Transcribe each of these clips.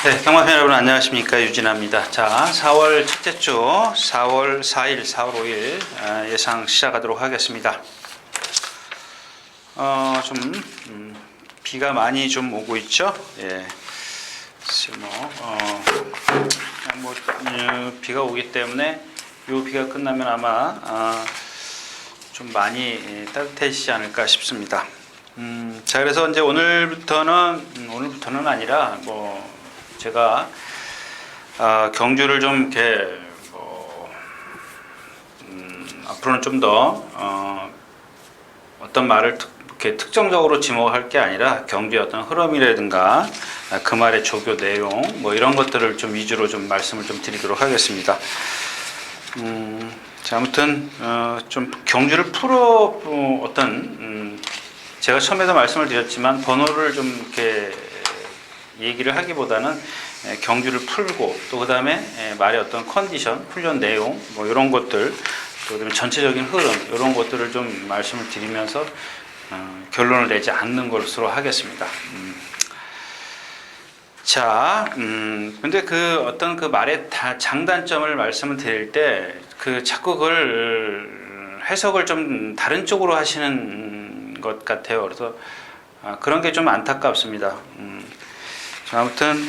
네, 경마팬 여러분 안녕하십니까, 유진아입니다. 자, 4월 첫째 주 4월 4일, 4월 5일 예상 시작하도록 하겠습니다. 비가 많이 좀 오고 있죠. 예. 비가 오기 때문에 이 비가 끝나면 아마 좀 많이 따뜻해지지 않을까 싶습니다. 자, 그래서 이제 오늘부터는 아니라 제가 경주를 좀 이렇게 앞으로는 좀 더 어떤 말을 이렇게 특정적으로 지목할 게 아니라 경주의 어떤 흐름이라든가 그 말의 조교 내용 이런 것들을 좀 위주로 좀 말씀을 좀 드리도록 하겠습니다. 자, 아무튼 좀 경주를 풀어 제가 처음에도 말씀을 드렸지만 번호를 좀 이렇게 얘기를 하기보다는 경주를 풀고 또 그 다음에 말의 어떤 컨디션, 훈련 내용 이런 것들, 또 그다음에 전체적인 흐름 이런 것들을 좀 말씀을 드리면서 결론을 내지 않는 것으로 하겠습니다. 자, 근데 어떤 그 말의 장단점을 말씀을 드릴 때 자꾸 그걸 해석을 좀 다른 쪽으로 하시는 것 같아요. 그래서 그런 게 좀 안타깝습니다. 자, 아무튼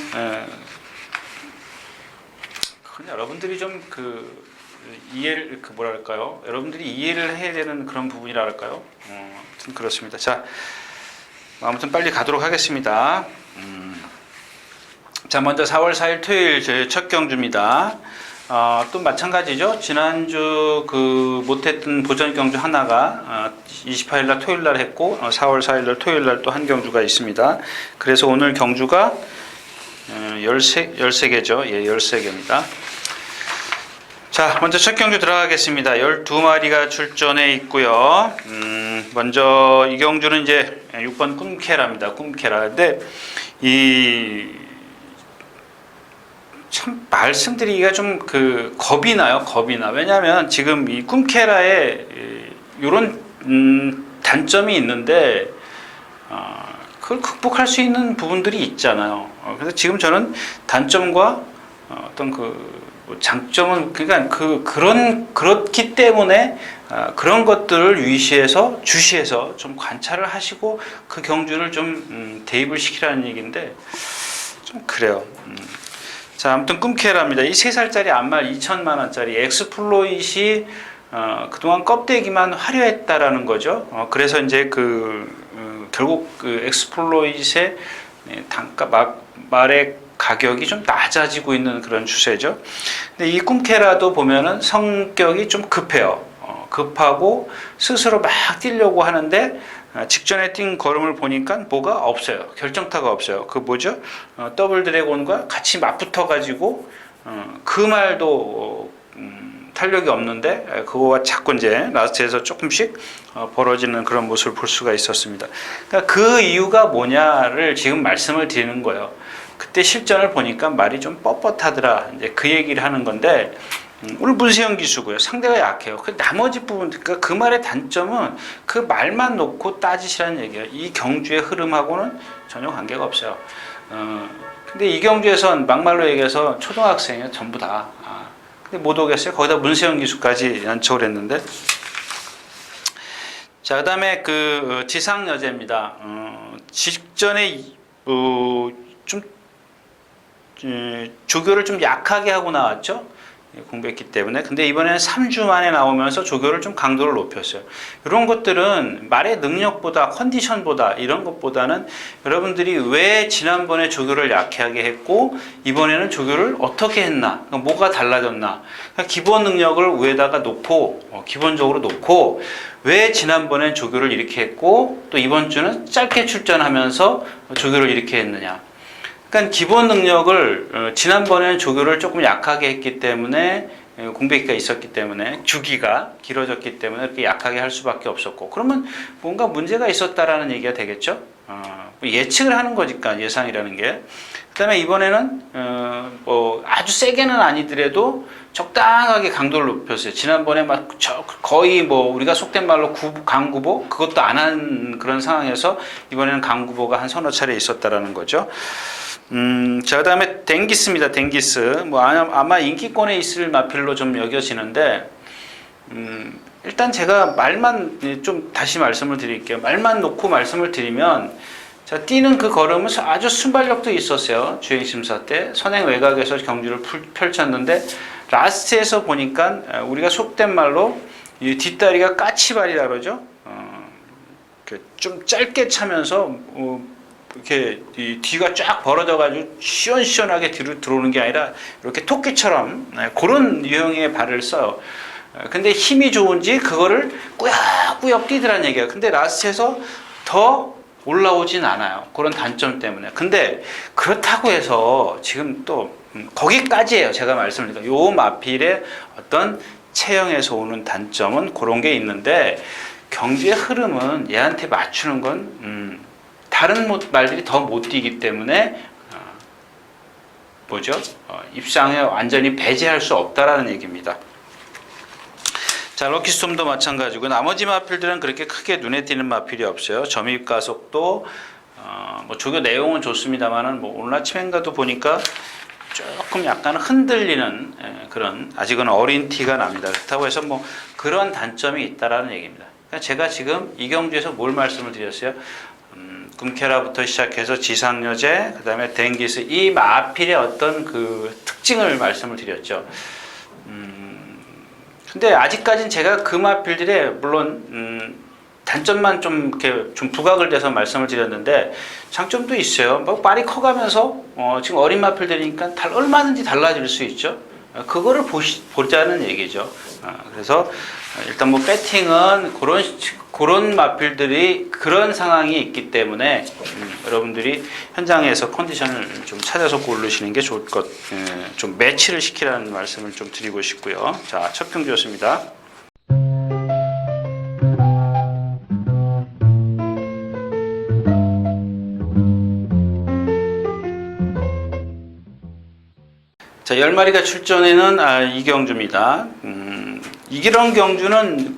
여러분들이 좀 이해를 여러분들이 이해를 해야 되는 그런 부분이랄까요? 아무튼 그렇습니다. 자, 아무튼 빨리 가도록 하겠습니다. 자, 먼저 4월 4일 토요일 저희 첫 경주입니다. 또 마찬가지죠. 지난주 못했던 보전 경주 하나가 28일날 토요일날 했고 4월 4일날 토요일날 또 한 경주가 있습니다. 그래서 오늘 경주가 13개죠. 예, 13개입니다. 자, 먼저 첫 경주 들어가겠습니다. 12마리가 출전해 있고요. 먼저 이 경주는 이제 6번 꿈케라입니다. 꿈케라. 근데 참 말씀드리기가 좀 겁이 나요. 왜냐하면 지금 이 꿈케라에 이런 단점이 있는데 그걸 극복할 수 있는 부분들이 있잖아요. 그래서 지금 저는 단점과 어떤 장점은 그렇기 때문에 그런 것들을 주시해서 좀 관찰을 하시고 그 경주를 좀 대입을 시키라는 얘기인데 좀 그래요. 자, 아무튼 꿈케라입니다. 이 3살짜리 암말 2천만 원짜리 엑스플로잇이 그동안 껍데기만 화려했다라는 거죠. 그래서 이제 결국 엑스플로잇의 단가 말의 가격이 좀 낮아지고 있는 그런 추세죠. 근데 이 꿈케라도 보면은 성격이 좀 급해요. 급하고 스스로 막 뛰려고 하는데 직전에 뛴 걸음을 보니까 뭐가 없어요. 결정타가 없어요. 뭐죠? 더블 드래곤과 같이 맞붙어 가지고 그 말도 탄력이 없는데 그거와 자꾸 이제 라스트에서 조금씩 벌어지는 그런 모습을 볼 수가 있었습니다. 그러니까 그 이유가 뭐냐를 지금 말씀을 드리는 거예요. 그때 실전을 보니까 말이 좀 뻣뻣하더라. 이제 그 얘기를 하는 건데 오늘 문세영 기수고요. 상대가 약해요. 나머지 부분, 그 말의 단점은 그 말만 놓고 따지시라는 얘기예요. 이 경주의 흐름하고는 전혀 관계가 없어요. 근데 이 경주에선 막말로 얘기해서 초등학생이에요. 전부 다. 근데 못 오겠어요. 거기다 문세영 기수까지 연척을 했는데. 자, 그 다음에 지상여제입니다. 직전에 좀 조교를 좀 약하게 하고 나왔죠. 공부했기 때문에. 근데 이번에는 3주 만에 나오면서 조교를 좀 강도를 높였어요. 이런 것들은 말의 능력보다 컨디션보다 이런 것보다는 여러분들이 왜 지난번에 조교를 약하게 했고 이번에는 조교를 어떻게 했나, 뭐가 달라졌나, 기본 능력을 위에다가 기본적으로 놓고 왜 지난번엔 조교를 이렇게 했고 또 이번 주는 짧게 출전하면서 조교를 이렇게 했느냐. 그러니까 기본 능력을 지난번에는 조교를 조금 약하게 했기 때문에 공백기가 있었기 때문에 주기가 길어졌기 때문에 이렇게 약하게 할 수밖에 없었고 그러면 뭔가 문제가 있었다라는 얘기가 되겠죠. 예측을 하는 거니까 예상이라는 게. 그다음에 이번에는 아주 세게는 아니더라도 적당하게 강도를 높였어요. 지난번에 거의 우리가 속된 말로 강구보 그것도 안 한 그런 상황에서 이번에는 강구보가 한 서너 차례 있었다라는 거죠. 자, 그다음에 댕기스입니다. 댕기스. 뭐 아마 인기권에 있을 마필로 좀 여겨지는데, 일단 제가 말만 좀 다시 말씀을 드릴게요. 말만 놓고 말씀을 드리면, 자, 뛰는 그 걸음은 아주 순발력도 있었어요. 주행 심사 때 선행 외곽에서 경주를 펼쳤는데, 라스트에서 보니까 우리가 속된 말로 이 뒷다리가 까치발이라 그러죠. 좀 짧게 차면서 이렇게 이 뒤가 쫙 벌어져가지고 시원시원하게 뒤로 들어오는 게 아니라 이렇게 토끼처럼 그런 유형의 발을 써요. 근데 힘이 좋은지 그거를 꾸역꾸역 뛰더란 얘기예요. 근데 라스트에서 더 올라오진 않아요. 그런 단점 때문에. 근데 그렇다고 해서 지금 또 거기까지예요. 제가 말씀드린 요 마필의 어떤 체형에서 오는 단점은 그런 게 있는데, 경주의 흐름은 얘한테 맞추는 건 다른 말들이 더 못 뛰기 때문에 입상에 완전히 배제할 수 없다라는 얘기입니다. 자, 럭키스톰도 마찬가지고 나머지 마필들은 그렇게 크게 눈에 띄는 마필이 없어요. 점입 가속도 뭐 조교 내용은 좋습니다만은 뭐 오늘 아침엔가도 보니까 조금 약간 흔들리는 그런 아직은 어린 티가 납니다. 그렇다고 해서 뭐 그런 단점이 있다라는 얘기입니다. 그러니까 제가 지금 이 경주에서 뭘 말씀을 드렸어요? 꿈케라부터 시작해서 지상여제, 그 다음에 댕기스, 이 마필의 어떤 그 특징을 말씀을 드렸죠. 근데 아직까지는 제가 그 마필들의 물론 단점만 좀 이렇게 좀 부각을 돼서 말씀을 드렸는데, 장점도 있어요. 뭐 빨리 커가면서 지금 어린 마필들이니까 얼마든지 달라질 수 있죠. 그거를 보자는 얘기죠. 그래서 일단 뭐 배팅은 그런 마필들이 그런 상황이 있기 때문에 여러분들이 현장에서 컨디션을 좀 찾아서 고르시는 게 좋을 것, 좀 매치를 시키라는 말씀을 좀 드리고 싶고요. 자, 첫 경주였습니다. 자, 10마리가 출전에는 이 경주입니다. 이런 경주는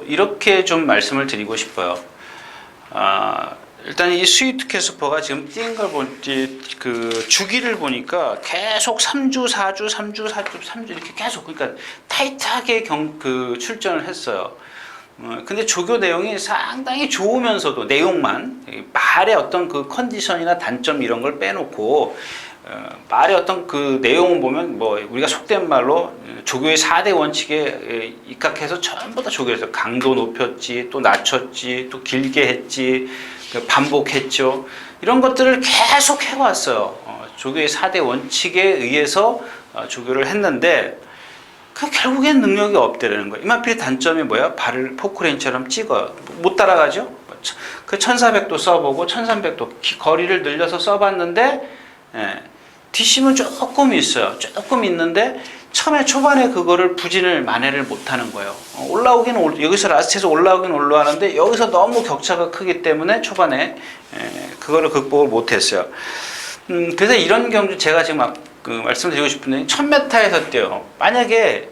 이렇게 좀 말씀을 드리고 싶어요. 일단 이 스위트 캐스퍼가 지금 뛴 걸 보니 주기를 보니까 계속 3주, 4주, 3주, 4주, 3주 이렇게 계속, 그러니까 타이트하게 출전을 했어요. 근데 조교 내용이 상당히 좋으면서도 내용만, 말의 어떤 그 컨디션이나 단점 이런 걸 빼놓고 말의 어떤 그 내용을 보면 뭐 우리가 속된 말로 조교의 4대 원칙에 입각해서 전부 다 조교에서 강도 높였지, 또 낮췄지, 또 길게 했지, 반복했죠. 이런 것들을 계속 해왔어요. 조교의 4대 원칙에 의해서 조교를 했는데, 결국엔 능력이 없다라는 거예요. 이마필의 단점이 뭐야? 발을 포크레인처럼 찍어요. 못 따라가죠? 그 1400도 써보고 1300도 거리를 늘려서 써봤는데, 뒷심은 조금 있어요. 조금 있는데 처음에 초반에 그거를 부진을 만회를 못하는 거예요. 여기서 라스트에서 올라오긴 올라가는데 여기서 너무 격차가 크기 때문에 초반에 그거를 극복을 못했어요. 그래서 이런 경주 제가 지금 말씀드리고 싶은데 1000m에서 뛰어요. 만약에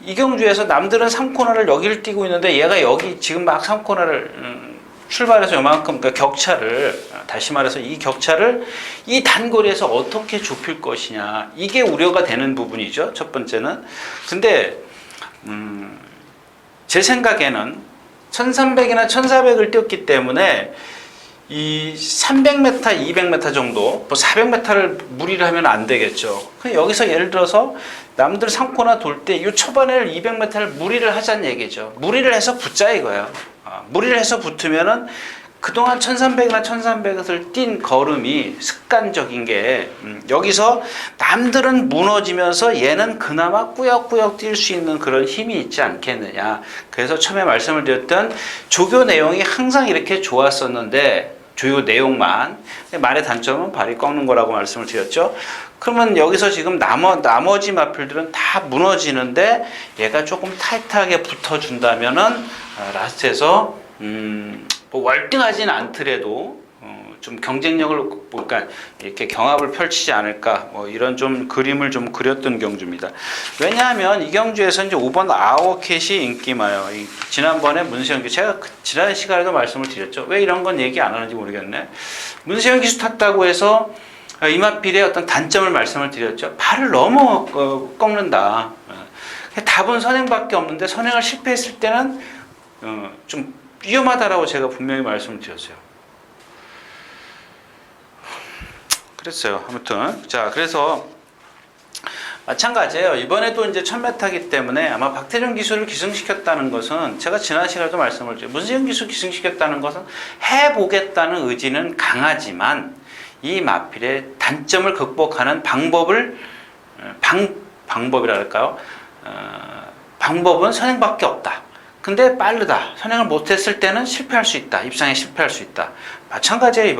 이 경주에서 남들은 3코너를 여기를 뛰고 있는데 얘가 여기 지금 막 3코너를 출발해서 요만큼, 그러니까 격차를, 다시 말해서 이 격차를 이 단거리에서 어떻게 좁힐 것이냐, 이게 우려가 되는 부분이죠. 첫 번째는. 근데 제 생각에는 1300이나 1400을 뛰었기 때문에 이 300m, 200m 정도, 뭐 400m를 무리를 하면 안 되겠죠. 여기서 예를 들어서 남들 3코너 돌 때 이 초반에 200m를 무리를 하자는 얘기죠. 무리를 해서 붙자 이거예요. 무리를 해서 붙으면은 그동안 1300이나 1300을 뛴 걸음이 습관적인 게 여기서 남들은 무너지면서 얘는 그나마 꾸역꾸역 뛸 수 있는 그런 힘이 있지 않겠느냐. 그래서 처음에 말씀을 드렸던 조교 내용이 항상 이렇게 좋았었는데 조교 내용만, 말의 단점은 발이 꺾는 거라고 말씀을 드렸죠. 그러면 여기서 지금 나머지 마필들은 다 무너지는데 얘가 조금 타이트하게 붙어준다면은 라스트에서 뭐 월등하진 않더라도 좀 경쟁력을, 그러니까 이렇게 경합을 펼치지 않을까, 뭐 이런 좀 그림을 좀 그렸던 경주입니다. 왜냐하면 이 경주에서 이제 5번 아워캣이 인기 많아요. 지난번에 문세영 기수, 제가 지난 시간에도 말씀을 드렸죠. 왜 이런 건 얘기 안 하는지 모르겠네. 문세영 기수 탔다고 해서 이마필의 어떤 단점을 말씀을 드렸죠. 발을 너무 꺾는다. 답은 선행밖에 없는데 선행을 실패했을 때는 좀 위험하다라고 제가 분명히 말씀을 드렸어요. 그랬어요. 아무튼 자, 그래서 마찬가지예요. 이번에도 이제 1000m이기 때문에 아마 박태준 기술을 기승시켰다는 것은 제가 지난 시간에도 말씀을 드렸죠. 문세영 기술 기승시켰다는 것은 해보겠다는 의지는 강하지만 이 마필의 단점을 극복하는 방법을 방법이라 할까요? 방법은 선행밖에 없다. 근데 빠르다. 선행을 못했을 때는 실패할 수 있다. 입상에 실패할 수 있다. 마찬가지예요.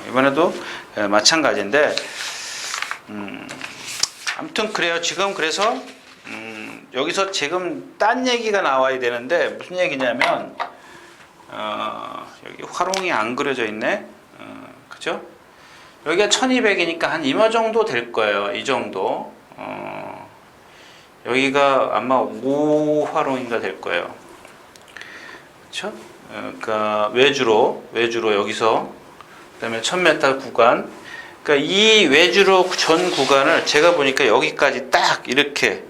이번에도 마찬가지인데 아무튼 그래요. 지금 그래서 여기서 지금 딴 얘기가 나와야 되는데 무슨 얘기냐면 여기 화롱이 안 그려져 있네. 그죠? 여기가 1200이니까 한 이마 정도 될 거예요. 이 정도. 여기가 아마 5화롱인가 될 거예요. 그렇죠? 그러니까 외주로 여기서 그다음에 1000m 구간. 그러니까 이 외주로 전 구간을 제가 보니까 여기까지 딱 이렇게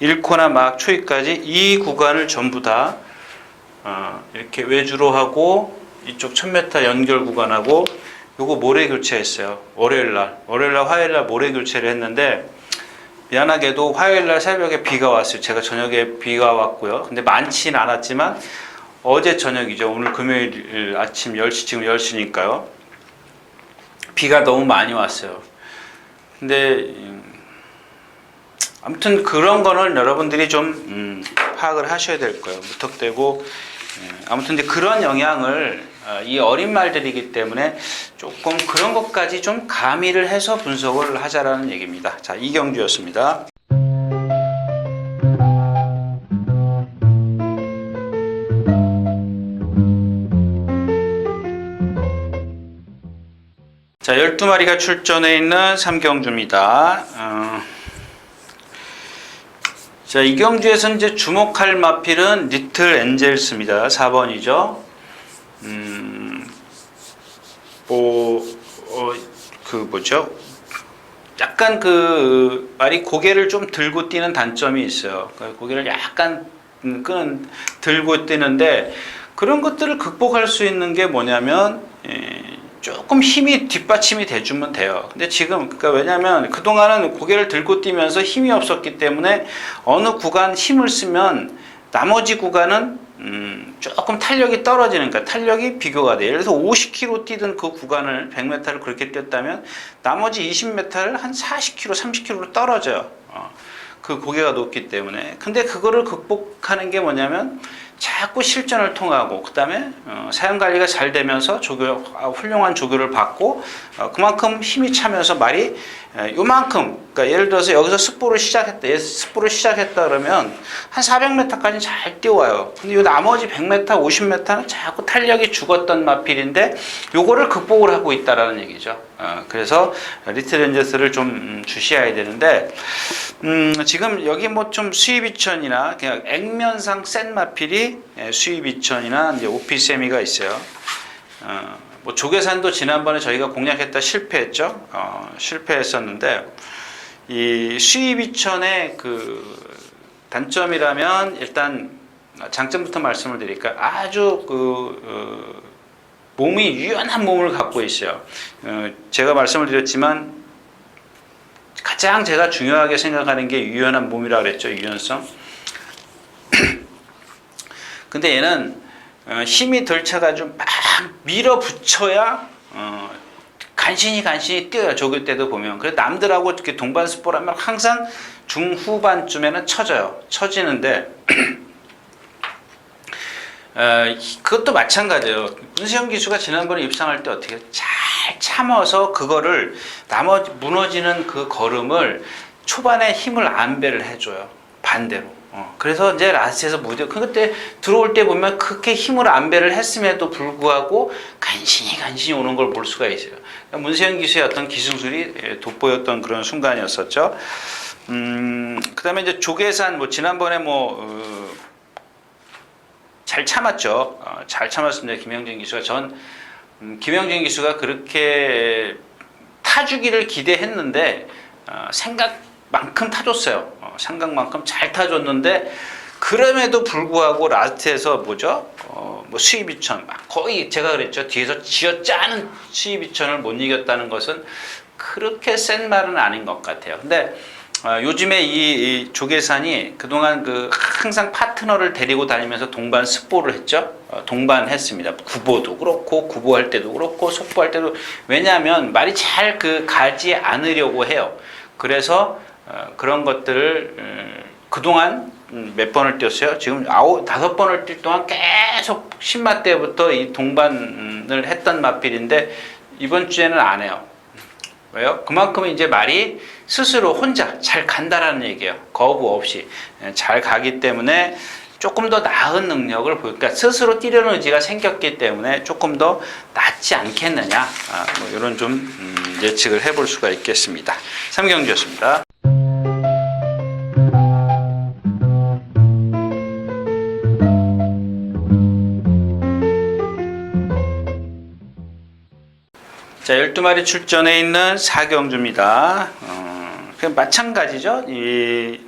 1코나 막 초이까지 이 구간을 전부 다 이렇게 외주로 하고 이쪽 1000m 연결 구간하고 요거 모래 교체했어요. 월요일날 화요일날 모래 교체를 했는데 미안하게도 화요일날 새벽에 비가 왔어요. 제가 저녁에 비가 왔고요. 근데 많지는 않았지만 어제 저녁이죠. 오늘 금요일 아침 10시, 지금 10시니까요. 비가 너무 많이 왔어요. 근데 아무튼 그런 거는 여러분들이 좀 파악을 하셔야 될 거예요. 무턱대고 아무튼 이제 그런 영향을 이 어린 말들이기 때문에 조금 그런 것까지 좀 가미를 해서 분석을 하자라는 얘기입니다. 자, 이경주였습니다. 자, 12마리가 출전해 있는 삼경주입니다. 자, 이경주에서 이제 주목할 마필은 리틀 엔젤스입니다. 4번이죠. 뭐죠? 약간 그 말이 고개를 좀 들고 뛰는 단점이 있어요. 고개를 약간 들고 뛰는데 그런 것들을 극복할 수 있는 게 뭐냐면 조금 힘이 뒷받침이 돼주면 돼요. 근데 지금 그러니까 왜냐하면 그동안은 고개를 들고 뛰면서 힘이 없었기 때문에 어느 구간 힘을 쓰면 나머지 구간은 조금 탄력이 떨어지는 거야. 탄력이 비교가 돼. 예를 들어서 50km 뛰던 그 구간을 100m를 그렇게 뛰었다면 나머지 20m를 한 40km, 30km로 떨어져요. 그 고개가 높기 때문에. 근데 그거를 극복하는 게 뭐냐면 자꾸 실전을 통하고 그 다음에 사용관리가 잘 되면서 훌륭한 조교를 받고 그만큼 힘이 차면서 말이 요만큼, 그러니까 예를 들어서 여기서 스포를 시작했다 그러면 한 400m까지 잘 뛰어와요. 근데 요 나머지 100m, 50m는 자꾸 탄력이 죽었던 마필인데 요거를 극복을 하고 있다라는 얘기죠. 그래서 리틀 엔젤스를 좀 주시해야 되는데 지금 여기 뭐 좀 수입이천이나 그냥 액면상 센 마필이 수입이천이나 이제 오피세미가 있어요. 뭐 조계산도 지난번에 저희가 공략했다 실패했죠. 실패했었는데 이 수입이천의 그 단점이라면 일단 장점부터 말씀을 드릴까요? 아주 몸이 유연한 몸을 갖고 있어요. 제가 말씀을 드렸지만 가장 제가 중요하게 생각하는 게 유연한 몸이라고 그랬죠. 유연성. 근데 얘는 힘이 덜 차가지고 막 밀어붙여야 간신히 뛰어요. 조교 때도 보면. 그래서 남들하고 이렇게 동반스포라면 항상 중후반쯤에는 처지는데 그것도 마찬가지예요. 문세영 기수가 지난번에 입상할 때 어떻게 잘 참아서 그거를 무너지는 그 걸음을 초반에 힘을 안배를 해줘요. 반대로. 그래서 이제 라스트에서 그때 들어올 때 보면 그렇게 힘을 안배를 했음에도 불구하고 간신히 오는 걸 볼 수가 있어요. 그러니까 문세영 기수의 어떤 기승술이 돋보였던 그런 순간이었었죠. 그 다음에 이제 조계산, 지난번에 잘 참았죠. 잘 참았습니다. 김영진 기수가 김영진 기수가 그렇게 타주기를 기대했는데 생각만큼 타줬어요. 생각만큼 잘 타줬는데 그럼에도 불구하고 라스트에서 뭐죠? 뭐 수입이천 거의 제가 그랬죠. 뒤에서 쥐어짜는 수입이천을 못 이겼다는 것은 그렇게 센 말은 아닌 것 같아요. 근데 요즘에 이 조계산이 그동안 항상 파트너를 데리고 다니면서 동반 스포를 했죠. 동반했습니다. 구보도 그렇고 구보할 때도 그렇고 속보할 때도 왜냐하면 말이 잘 가지 않으려고 해요. 그래서 그런 것들을 그동안 몇 번을 뛰었어요? 지금 5번을 뛸 동안 계속 10마 때부터 이 동반을 했던 마필인데 이번 주에는 안 해요. 왜요? 그만큼 이제 말이 스스로 혼자 잘 간다라는 얘기예요. 거부 없이 잘 가기 때문에 조금 더 나은 능력을 보니까 스스로 뛰려는 의지가 생겼기 때문에 조금 더 낫지 않겠느냐, 뭐 이런 좀 예측을 해볼 수가 있겠습니다. 삼경주였습니다. 자, 12마리 출전해 있는 4경주입니다. 그냥 마찬가지죠.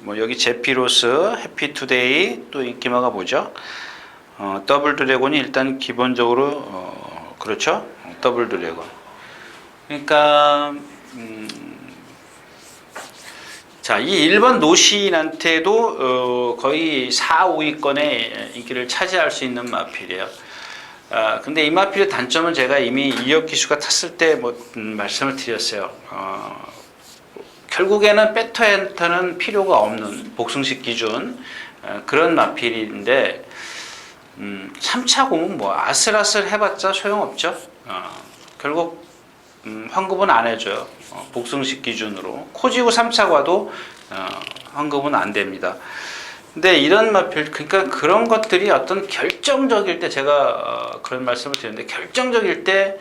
뭐 여기 제피로스, 해피투데이, 또 인기마가 뭐죠? 더블 드래곤이 일단 기본적으로, 그렇죠? 더블 드래곤. 그러니까, 자, 이 1번 노시인한테도 거의 4, 5위권의 인기를 차지할 수 있는 마필이에요. 근데 이 마필의 단점은 제가 이미 이혁 기수가 탔을 때 말씀을 드렸어요. 결국에는 백터엔터는 필요가 없는 복승식 기준 그런 마필인데 3차 공은 뭐 아슬아슬 해봤자 소용없죠. 결국 환급은 안 해줘요. 복승식 기준으로 코지구 3차 과도 환급은 안 됩니다. 근데 이런 마필, 그러니까 그런 것들이 어떤 결정적일 때 제가 그런 말씀을 드렸는데 결정적일 때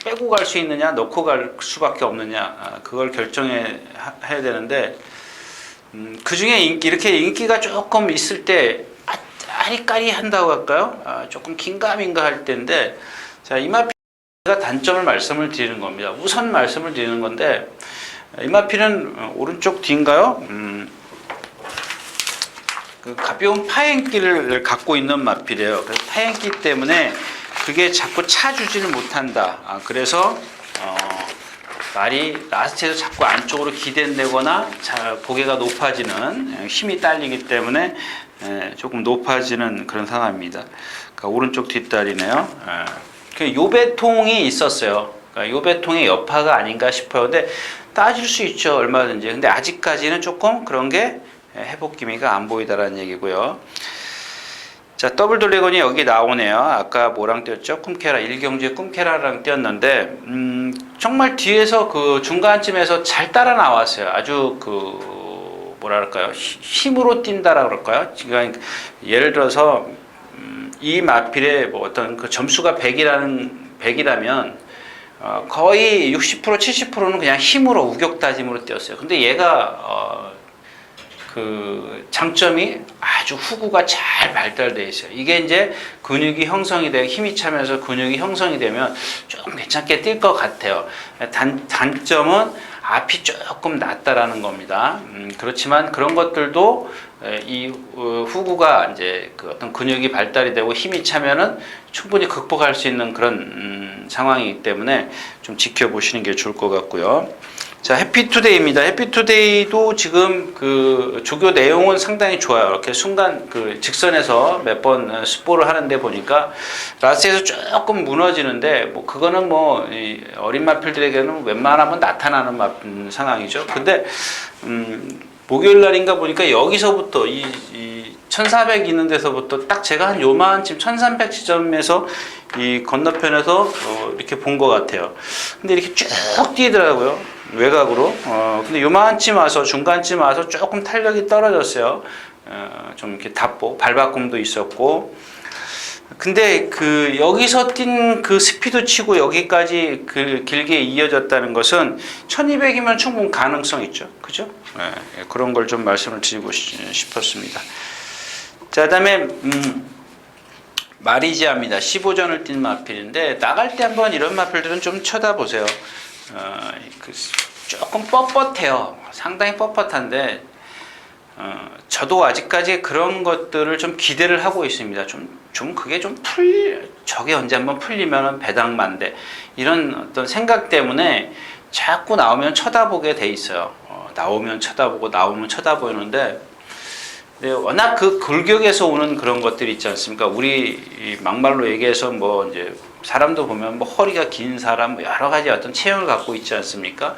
빼고 갈 수 있느냐 넣고 갈 수밖에 없느냐 그걸 결정해야 되는데 그 중에 이렇게 인기가 조금 있을 때 아리까리 한다고 할까요? 조금 긴가민가 할 때인데 자, 이 마필가 단점을 말씀을 드리는 겁니다. 우선 말씀을 드리는 건데 이 마필은 오른쪽 뒤인가요? 가벼운 파행기를 갖고 있는 마필이에요. 그래서 파행기 때문에 그게 자꾸 차주지를 못한다. 그래서 말이 라스트에서 자꾸 안쪽으로 기댄다거나 고개가 높아지는 힘이 딸리기 때문에 조금 높아지는 그런 상황입니다. 그러니까 오른쪽 뒷다리네요. 요배통이 있었어요. 그러니까 요배통의 여파가 아닌가 싶어요. 근데 따질 수 있죠. 얼마든지. 근데 아직까지는 조금 그런 게 회복 기미가 안 보이다라는 얘기고요. 자, 더블 드래곤이 여기 나오네요. 아까 뭐랑 뛰었죠? 꿈케라, 1경주에 꿈케라랑 뛰었는데 정말 뒤에서 중간쯤에서 잘 따라 나왔어요. 아주 뭐랄까요? 힘으로 뛴다라 그럴까요? 지금 예를 들어서 이 마필의 뭐 어떤 점수가 100이라면 거의 60% 70%는 그냥 힘으로 우격다짐으로 뛰었어요. 근데 얘가 장점이 아주 후구가 잘 발달되어 있어요. 이게 이제 근육이 형성이 되고 힘이 차면서 근육이 형성이 되면 좀 괜찮게 뛸 것 같아요. 단점은 앞이 조금 낮다라는 겁니다. 그렇지만 그런 것들도 이 후구가 이제 어떤 근육이 발달이 되고 힘이 차면은 충분히 극복할 수 있는 그런 상황이기 때문에 좀 지켜보시는 게 좋을 것 같고요. 자, 해피투데이입니다. 해피투데이도 지금 조교 내용은 상당히 좋아요. 이렇게 순간 직선에서 몇 번 스포를 하는데 보니까 라스트에서 조금 무너지는데 뭐 그거는 뭐 어린 마필들에게는 웬만하면 나타나는 상황이죠. 근데 목요일 날인가 보니까 여기서부터 이 1400 있는 데서부터 딱 제가 한 요만큼 1300 지점에서 이 건너편에서 이렇게 본 것 같아요. 근데 이렇게 쭉 뛰더라고요. 외곽으로. 근데 요만큼 와서 중간쯤 와서 조금 탄력이 떨어졌어요. 좀 이렇게 발바꿈도 있었고. 근데 여기서 뛴 스피드 치고 여기까지 길게 이어졌다는 것은 1200이면 충분 가능성 있죠. 그죠? 그런 걸 좀 말씀을 드리고 싶었습니다. 자, 그 다음에, 마리지아입니다. 15전을 뛴 마필인데 나갈 때 한번 이런 마필들은 좀 쳐다보세요. 조금 뻣뻣해요. 상당히 뻣뻣한데 저도 아직까지 그런 것들을 좀 기대를 하고 있습니다. 그게 저게 언제 한번 풀리면 배당만데 이런 어떤 생각 때문에 자꾸 나오면 쳐다보게 돼 있어요. 나오면 쳐다보고 나오면 쳐다보는데 워낙 그 골격에서 오는 그런 것들이 있지 않습니까? 우리 막말로 얘기해서 뭐 이제 사람도 보면 뭐 허리가 긴 사람 뭐 여러 가지 어떤 체형을 갖고 있지 않습니까?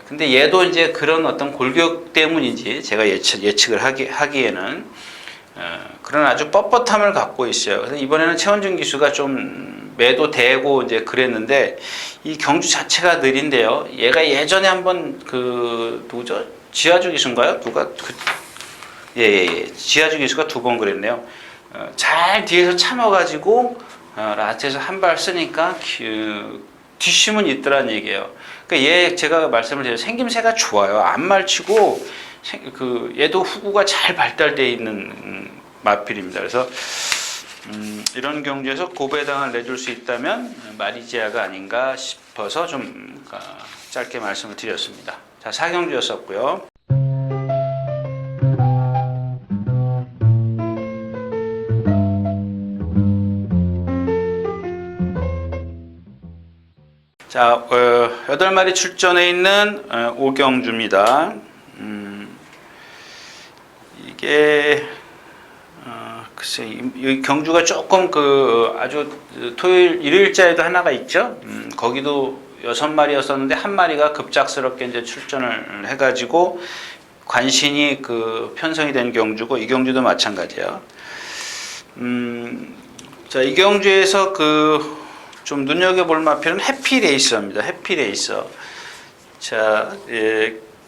근데 얘도 이제 그런 어떤 골격 때문인지 제가 예측을 하기에는 그런 아주 뻣뻣함을 갖고 있어요. 그래서 이번에는 최원준 기수가 좀 매도 되고 이제 그랬는데 이 경주 자체가 느린데요. 얘가 예전에 한번 누구죠? 지하주 기수인가요? 지하주 기수가 2번 그랬네요. 잘 뒤에서 참아가지고 라스트에서 한 발 쓰니까 뒷심은 있더란 얘기예요. 그러니까 얘 제가 말씀을 드려요. 생김새가 좋아요. 안 말치고 얘도 후구가 잘 발달되어 있는 마필입니다. 그래서 이런 경주에서 고배당을 내줄 수 있다면 마리지아가 아닌가 싶어서 좀 짧게 말씀을 드렸습니다. 자, 4경주였었고요. 자, 8마리 출전해 있는 5경주입니다. 이게 글쎄 이 경주가 조금 아주 토요일 일요일자에도 하나가 있죠. 거기도 6마리였었는데 한 마리가 급작스럽게 이제 출전을 해가지고 관신이 편성이 된 경주고 이 경주도 마찬가지예요. 자, 이 경주에서 좀 눈여겨볼 마필은 해피레이서입니다. 해피레이서. 자,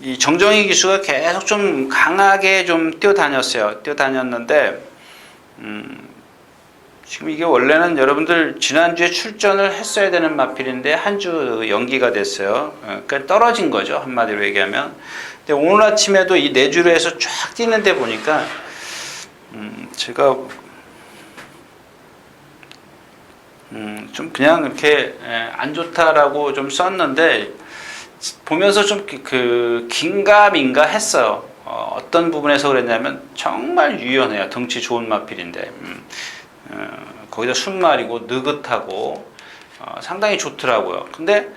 이 정정희 기수가 계속 좀 강하게 좀 뛰어다녔는데, 지금 이게 원래는 여러분들 지난주에 출전을 했어야 되는 마필인데, 한 주 연기가 됐어요. 그러니까 떨어진 거죠. 한마디로 얘기하면. 근데 오늘 아침에도 이 내주로 해서 쫙 뛰는데 보니까, 제가 좀 그냥 이렇게 안 좋다라고 좀 썼는데 보면서 좀 긴가민가 했어요. 어떤 부분에서 그랬냐면 정말 유연해요. 덩치 좋은 마필인데 거기다 순말이고 느긋하고 상당히 좋더라고요. 근데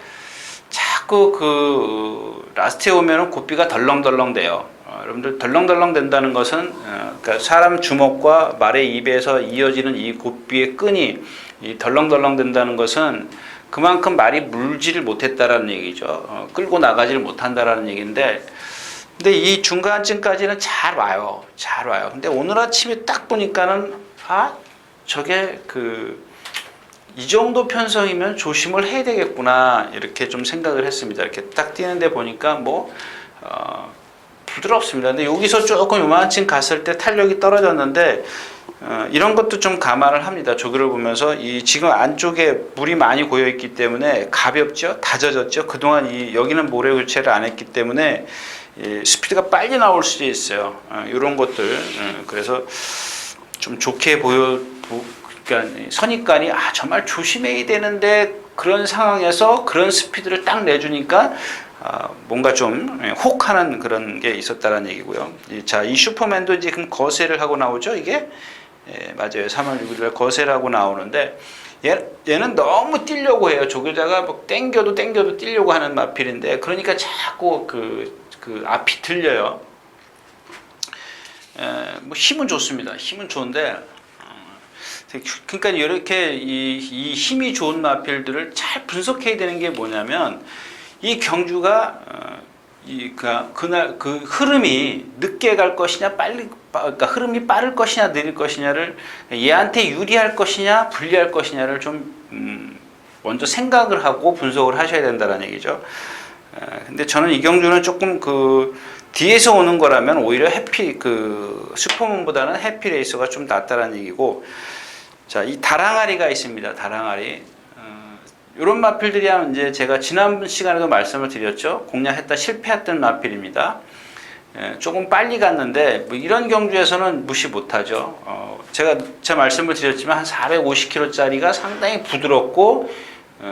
자꾸 라스트에 오면은 고삐가 덜렁덜렁 돼요. 여러분들 덜렁덜렁 된다는 것은 그러니까 사람 주먹과 말의 입에서 이어지는 이 고삐의 끈이 이 덜렁덜렁 된다는 것은 그만큼 말이 물지를 못했다라는 얘기죠. 끌고 나가지를 못한다라는 얘기인데, 근데 이 중간쯤까지는 잘 와요. 근데 오늘 아침에 딱 보니까는 저게 이 정도 편성이면 조심을 해야 되겠구나 이렇게 좀 생각을 했습니다. 이렇게 딱 뛰는데 보니까 부드럽습니다. 근데 여기서 조금 요만큼 갔을 때 탄력이 떨어졌는데 이런 것도 좀 감안을 합니다. 조교를 보면서 지금 안쪽에 물이 많이 고여 있기 때문에 가볍죠, 다져졌죠. 그동안 여기는 모래 교체를 안 했기 때문에 스피드가 빨리 나올 수도 있어요. 이런 것들 그래서 좀 좋게 그러니까 선입관이 정말 조심해야 되는데 그런 상황에서 그런 스피드를 딱 내주니까 뭔가 좀 혹하는 그런 게 있었다는 얘기고요. 자, 이 슈퍼맨도 지금 거세를 하고 나오죠. 이게 맞아요. 3월 6일에 거세를 하고 나오는데 얘는 너무 뛰려고 해요. 조교자가 땡겨도 뛰려고 하는 마필인데 그러니까 자꾸 앞이 들려요. 힘은 좋습니다. 힘은 좋은데 그러니까 이렇게 이 힘이 좋은 마필들을 잘 분석해야 되는 게 뭐냐면 이 경주가 그날 흐름이 늦게 갈 것이냐 그러니까 흐름이 빠를 것이냐 느릴 것이냐를 얘한테 유리할 것이냐 불리할 것이냐를 좀 먼저 생각을 하고 분석을 하셔야 된다는 얘기죠. 근데 저는 이 경주는 조금 뒤에서 오는 거라면 오히려 슈퍼문보다는 해피레이서가 좀 낫다는 얘기고, 자, 이 다랑아리가 있습니다. 다랑아리. 이런 마필들이 이제 제가 지난 시간에도 말씀을 드렸죠. 공략했다 실패했던 마필입니다. 조금 빨리 갔는데 뭐 이런 경주에서는 무시 못하죠. 제가 말씀을 드렸지만 한 450km짜리가 상당히 부드럽고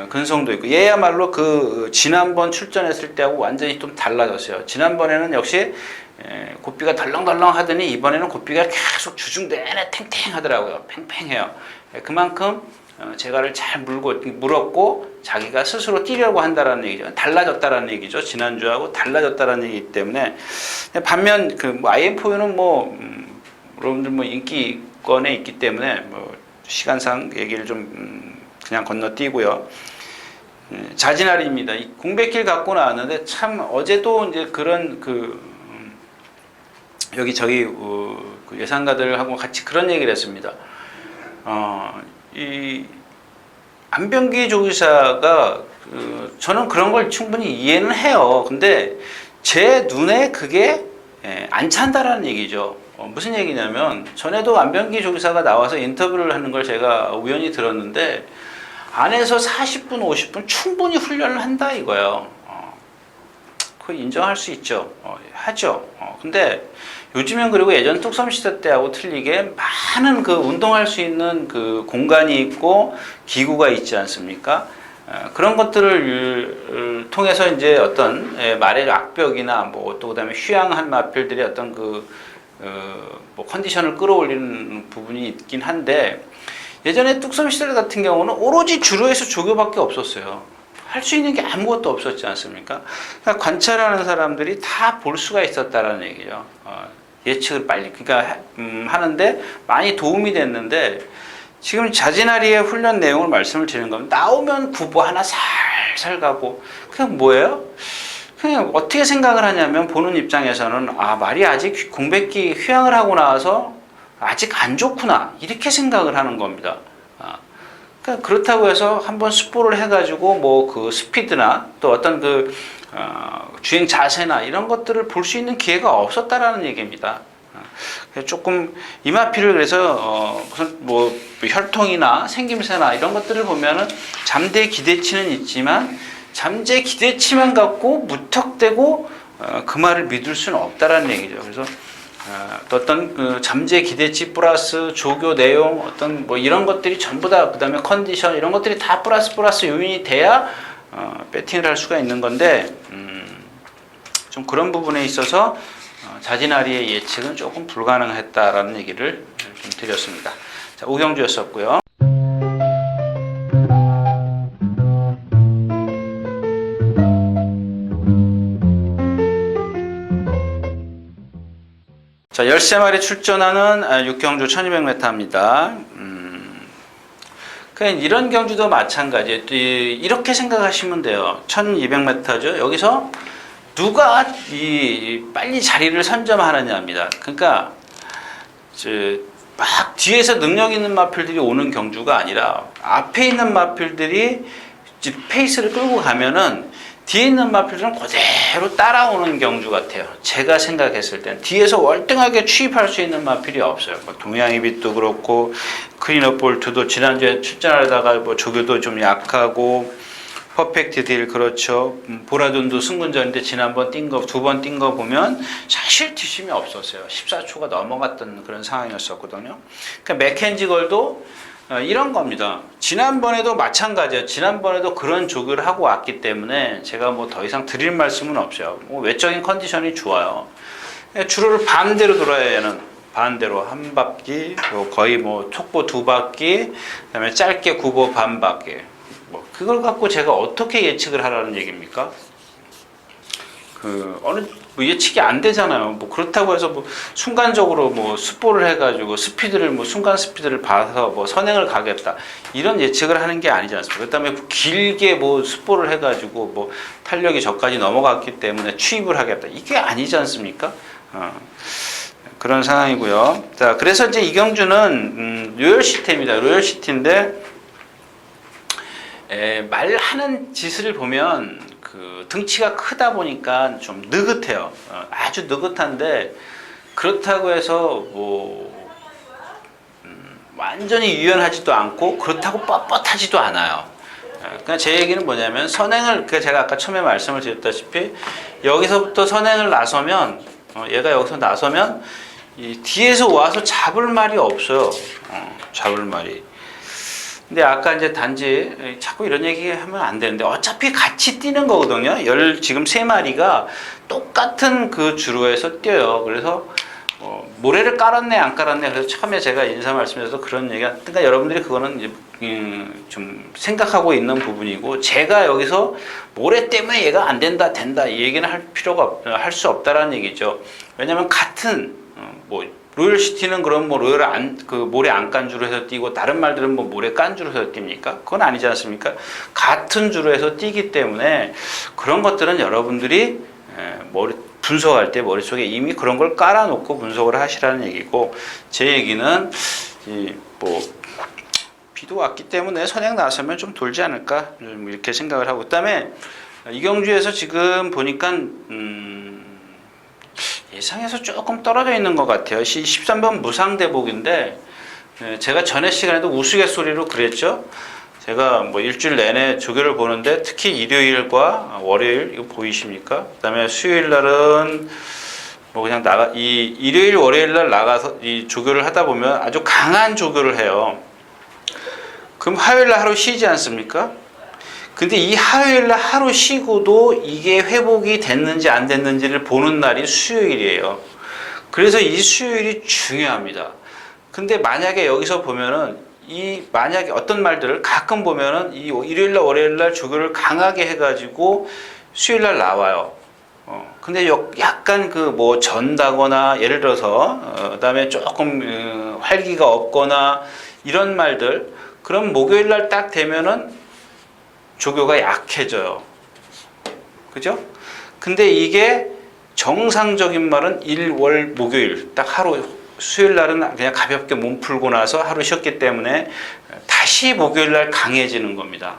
근성도 있고 얘야말로 그 지난번 출전했을 때하고 완전히 좀 달라졌어요. 지난번에는 역시 고삐가 덜렁덜렁 하더니 이번에는 고삐가 계속 주중 내내 탱탱하더라고요. 팽팽해요. 그만큼 제가를 잘 물었고 자기가 스스로 뛰려고 한다라는 얘기죠. 달라졌다라는 얘기죠. 지난주하고 달라졌다라는 얘기이기 때문에 반면 그 뭐 IM4U는 여러분들 뭐 인기권에 있기 때문에 뭐 시간상 얘기를 좀 그냥 건너뛰고요. 자진아리입니다. 이 공백길 갖고 나왔는데 참 어제도 이제 그런 여기 저희 그 예상가들하고 같이 그런 얘기를 했습니다. 이 안병기 조교사가 저는 그런 걸 충분히 이해는 해요. 근데 제 눈에 그게 안 찬다라는 얘기죠. 무슨 얘기냐면 전에도 안병기 조교사가 나와서 인터뷰를 하는 걸 제가 우연히 들었는데 안에서 40분, 50분 충분히 훈련을 한다 이거예요. 그거 인정할 수 있죠. 하죠. 근데 요즘엔 그리고 예전 뚝섬 시대 때하고 틀리게 많은 그 운동할 수 있는 그 공간이 있고 기구가 있지 않습니까? 그런 것들을 통해서 이제 어떤 말의 악벽이나 뭐 또 그다음에 휴양한 마필들이 어떤 뭐 컨디션을 끌어올리는 부분이 있긴 한데 예전에 뚝섬 시대 같은 경우는 오로지 주로에서 조교밖에 없었어요. 할 수 있는 게 아무것도 없었지 않습니까? 그러니까 관찰하는 사람들이 다 볼 수가 있었다라는 얘기죠. 예측을 빨리 그러니까 하는데 많이 도움이 됐는데 지금 자진아리의 훈련 내용을 말씀을 드리는 겁니다. 나오면 구보 하나 살살 가고 그냥 뭐예요? 그냥 어떻게 생각을 하냐면 보는 입장에서는 말이 아직 공백기 휴양을 하고 나와서 아직 안 좋구나 이렇게 생각을 하는 겁니다. 그러니까 그렇다고 해서 한번 스포를 해가지고 뭐 그 스피드나 또 어떤 주행 자세나 이런 것들을 볼 수 있는 기회가 없었다라는 얘기입니다. 조금 이마피를 그래서 무슨 뭐 혈통이나 생김새나 이런 것들을 보면은 잠재 기대치는 있지만 잠재 기대치만 갖고 무턱대고 그 말을 믿을 수는 없다라는 얘기죠. 그래서 어떤 잠재 기대치 플러스 조교 내용 어떤 뭐 이런 것들이 전부 다 그다음에 컨디션 이런 것들이 다 플러스 요인이 돼야 배팅을 할 수가 있는 건데 좀 그런 부분에 있어서 자진아리의 예측은 조금 불가능했다라는 얘기를 좀 드렸습니다. 자, 오경주였었고요. 자, 13마리 출전하는 육경주 1200m입니다. 그냥 이런 경주도 마찬가지예요. 이렇게 생각하시면 돼요. 1200m죠. 여기서 누가 빨리 자리를 선점하느냐입니다. 그러니까 막 뒤에서 능력 있는 마필들이 오는 경주가 아니라 앞에 있는 마필들이 페이스를 끌고 가면은 뒤에 있는 마필들은 그대로 따라오는 경주 같아요. 제가 생각했을 땐 뒤에서 월등하게 추입할 수 있는 마필이 없어요. 뭐 동양이빛도 그렇고 클린업 볼트도 지난주에 출전하다가 뭐 조교도 좀 약하고 퍼펙트 딜 그렇죠. 보라돈도 승군전인데 지난번 두 번 뛴 거 보면 사실 뒷심이 없었어요. 14초가 넘어갔던 그런 상황이었었거든요. 그러니까 맥켄지걸도 이런 겁니다. 지난번에도 마찬가지예요. 지난번에도 그런 조교를 하고 왔기 때문에 제가 뭐 더 이상 드릴 말씀은 없어요. 뭐 외적인 컨디션이 좋아요. 주로를 반대로 돌아야 얘는 반대로 한 바퀴, 거의 뭐 촉보 2바퀴, 그다음에 짧게 구보 반 바퀴. 뭐 그걸 갖고 제가 어떻게 예측을 하라는 얘기입니까? 뭐 예측이 안 되잖아요. 뭐 그렇다고 해서 뭐 순간적으로 뭐 스포를 해가지고 스피드를 뭐 순간 스피드를 봐서 뭐 선행을 가겠다 이런 예측을 하는 게 아니지 않습니까? 그다음에 길게 뭐 스포를 해가지고 뭐 탄력이 저까지 넘어갔기 때문에 추입을 하겠다 이게 아니지 않습니까? 그런 상황이고요. 자, 그래서 이제 이경주는 로열시티입니다. 로열시티인데 말하는 짓을 보면 등치가 크다 보니까 좀 느긋해요. 아주 느긋한데 그렇다고 해서 뭐 완전히 유연하지도 않고 그렇다고 뻣뻣하지도 않아요. 그러니까 제 얘기는 뭐냐면 선행을 제가 아까 처음에 말씀을 드렸다시피 여기서부터 선행을 나서면 얘가 여기서 나서면 이 뒤에서 와서 잡을 말이 없어요. 잡을 말이. 근데 아까 이제 단지 자꾸 이런 얘기 하면 안 되는데 어차피 같이 뛰는 거거든요. 지금 세 마리가 똑같은 그 주로에서 뛰어요. 그래서 모래를 깔았네 안 깔았네. 그래서 처음에 제가 인사 말씀에서 그런 얘기가, 그러니까 여러분들이 그거는 이제 좀 생각하고 있는 부분이고, 제가 여기서 모래 때문에 얘가 안 된다 된다 이 얘기는 할 수 없다라는 얘기죠. 왜냐하면 같은 로열시티는 그럼 모래 안 깐 주로 해서 뛰고, 다른 말들은 모래 깐 주로 해서 뜁니까? 그건 아니지 않습니까? 같은 주로 해서 뛰기 때문에 그런 것들은 여러분들이 분석할 때 머릿속에 이미 그런 걸 깔아놓고 분석을 하시라는 얘기고, 제 얘기는 비도 왔기 때문에 선행 나서면 좀 돌지 않을까 이렇게 생각을 하고, 그다음에 이경주에서 지금 보니까 예상에서 조금 떨어져 있는 것 같아요. 13번 무상대복인데, 제가 전에 시간에도 우스갯소리로 그랬죠. 제가 일주일 내내 조교를 보는데 특히 일요일과 월요일 이거 보이십니까? 그다음에 수요일 날은 그냥 일요일 월요일 날 나가서 이 조교를 하다 보면 아주 강한 조교를 해요. 그럼 화요일 날 하루 쉬지 않습니까? 근데 이 화요일 날 하루 쉬고도 이게 회복이 됐는지 안 됐는지를 보는 날이 수요일이에요. 그래서 이 수요일이 중요합니다. 근데 만약에 여기서 보면은 만약에 어떤 말들을 가끔 보면은 이 일요일날 월요일날 조교를 강하게 해가지고 수요일날 나와요. 근데 약간 전다거나 예를 들어서 그다음에 조금 활기가 없거나 이런 말들, 그럼 목요일날 딱 되면은 조교가 약해져요. 그죠? 근데 이게 정상적인 말은 일, 월, 목요일 딱 하루, 수요일 날은 그냥 가볍게 몸 풀고 나서 하루 쉬었기 때문에 다시 목요일 날 강해지는 겁니다.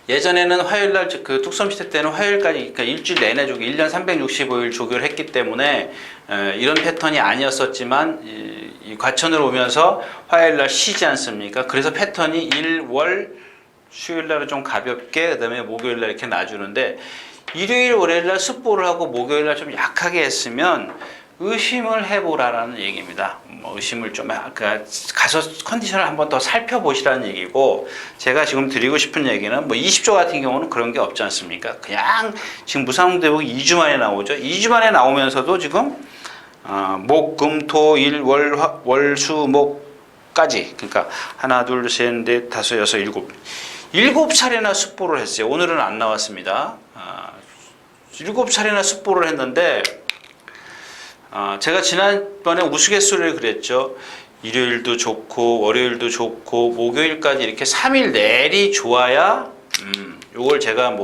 예전에는 화요일 날 그 뚝섬 시대 때는 화요일까지, 그러니까 일주일 내내 1년 365일 조교를 했기 때문에 이런 패턴이 아니었었지만 이 과천으로 오면서 화요일 날 쉬지 않습니까? 그래서 패턴이 일, 월, 수요일 날은 좀 가볍게, 그다음에 목요일 날 이렇게 놔주는데, 일요일 월요일 날 습보를 하고 목요일 날 좀 약하게 했으면 의심을 해보라는 얘기입니다. 의심을 좀 가서 컨디션을 한번 더 살펴보시라는 얘기고, 제가 지금 드리고 싶은 얘기는 20조 같은 경우는 그런 게 없지 않습니까? 그냥 지금 무상대복 2주 만에 나오죠. 2주 만에 나오면서도 지금 목, 금, 토, 일, 월, 수, 목까지, 그러니까 하나, 둘, 셋, 넷, 다섯, 여섯, 일곱 차례나 습보를 했어요. 오늘은 안 나왔습니다. 7차례나 습보를 했는데, 제가 지난번에 우스갯소리를 그랬죠. 일요일도 좋고 월요일도 좋고 목요일까지 이렇게 3일 내리 좋아야 요걸 제가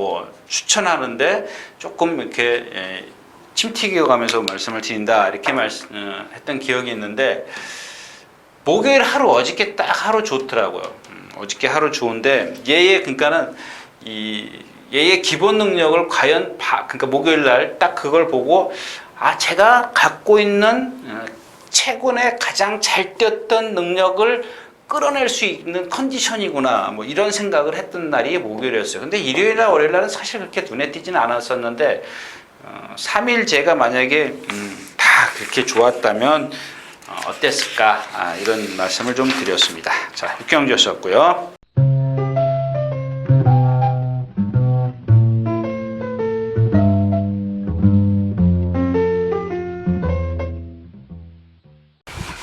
추천하는데 조금 이렇게 침 튀겨가면서 말씀을 드린다 이렇게 했던 기억이 있는데, 목요일 하루 어저께 딱 하루 좋더라고요. 어저께 하루 좋은데 그러니까는 얘의 기본 능력을 과연 그러니까 목요일 날 딱 그걸 보고 제가 갖고 있는 최근에 가장 잘 뛰었던 능력을 끌어낼 수 있는 컨디션이구나 이런 생각을 했던 날이 목요일이었어요. 근데 일요일날 월요일날은 사실 그렇게 눈에 띄지는 않았었는데 3일 제가 만약에 다 그렇게 좋았다면 어땠을까 이런 말씀을 좀 드렸습니다. 자, 육경주였었고요.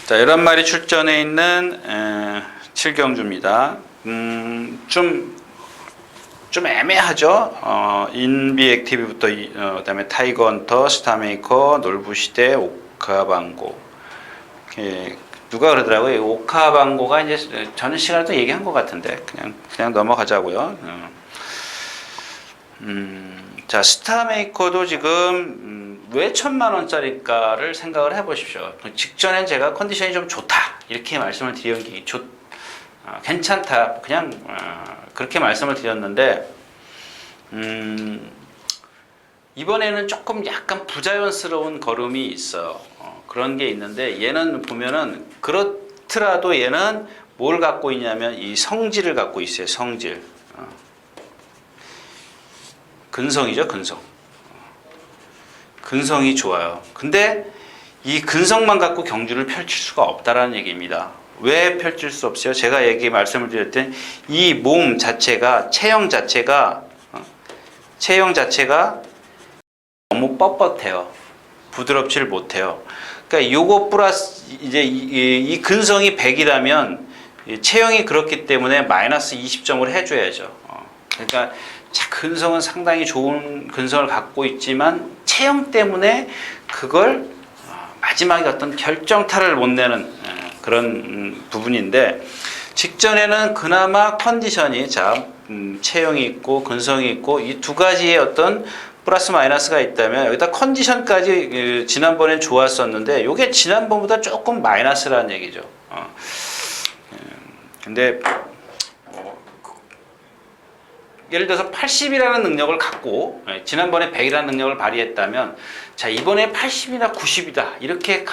자, 11마리 출전해 있는 7경주입니다. 좀 애매하죠. 인비 액티비부터 그다음에 타이거 헌터, 스타메이커, 놀부시대, 오카방고. 누가 그러더라고요. 오카방고가 이제 전 시간에도 얘기한 것 같은데 그냥 넘어가자고요. 자, 스타메이커도 지금 왜 1,000만원짜리일까를 생각을 해보십시오. 직전엔 제가 컨디션이 좀 좋다 이렇게 말씀을 드린 게 괜찮다 그냥 그렇게 말씀을 드렸는데, 이번에는 조금 약간 부자연스러운 걸음이 있어요. 그런 게 있는데, 얘는 보면은 그렇더라도 얘는 뭘 갖고 있냐면 이 성질을 갖고 있어요. 성질. 근성이죠, 근성. 근성이 좋아요. 근데 이 근성만 갖고 경주를 펼칠 수가 없다라는 얘기입니다. 왜 펼칠 수 없어요? 제가 말씀을 드렸더니 이 몸 자체가 체형 자체가 너무 뻣뻣해요. 부드럽지를 못해요. 그러니까 요거 플러스 이제 이 근성이 100이라면 체형이 그렇기 때문에 마이너스 20점을 해줘야죠. 그러니까 근성은 상당히 좋은 근성을 갖고 있지만 체형 때문에 그걸 마지막에 어떤 결정타를 못 내는 그런 부분인데, 직전에는 그나마 컨디션이 체형이 있고 근성이 있고 이 두 가지의 어떤 플러스 마이너스가 있다면 여기다 컨디션까지 지난번엔 좋았었는데 이게 지난번보다 조금 마이너스라는 얘기죠. 근데 예를 들어서 80이라는 능력을 갖고 지난번에 100이라는 능력을 발휘했다면 자 이번에 80이나 90이다 이렇게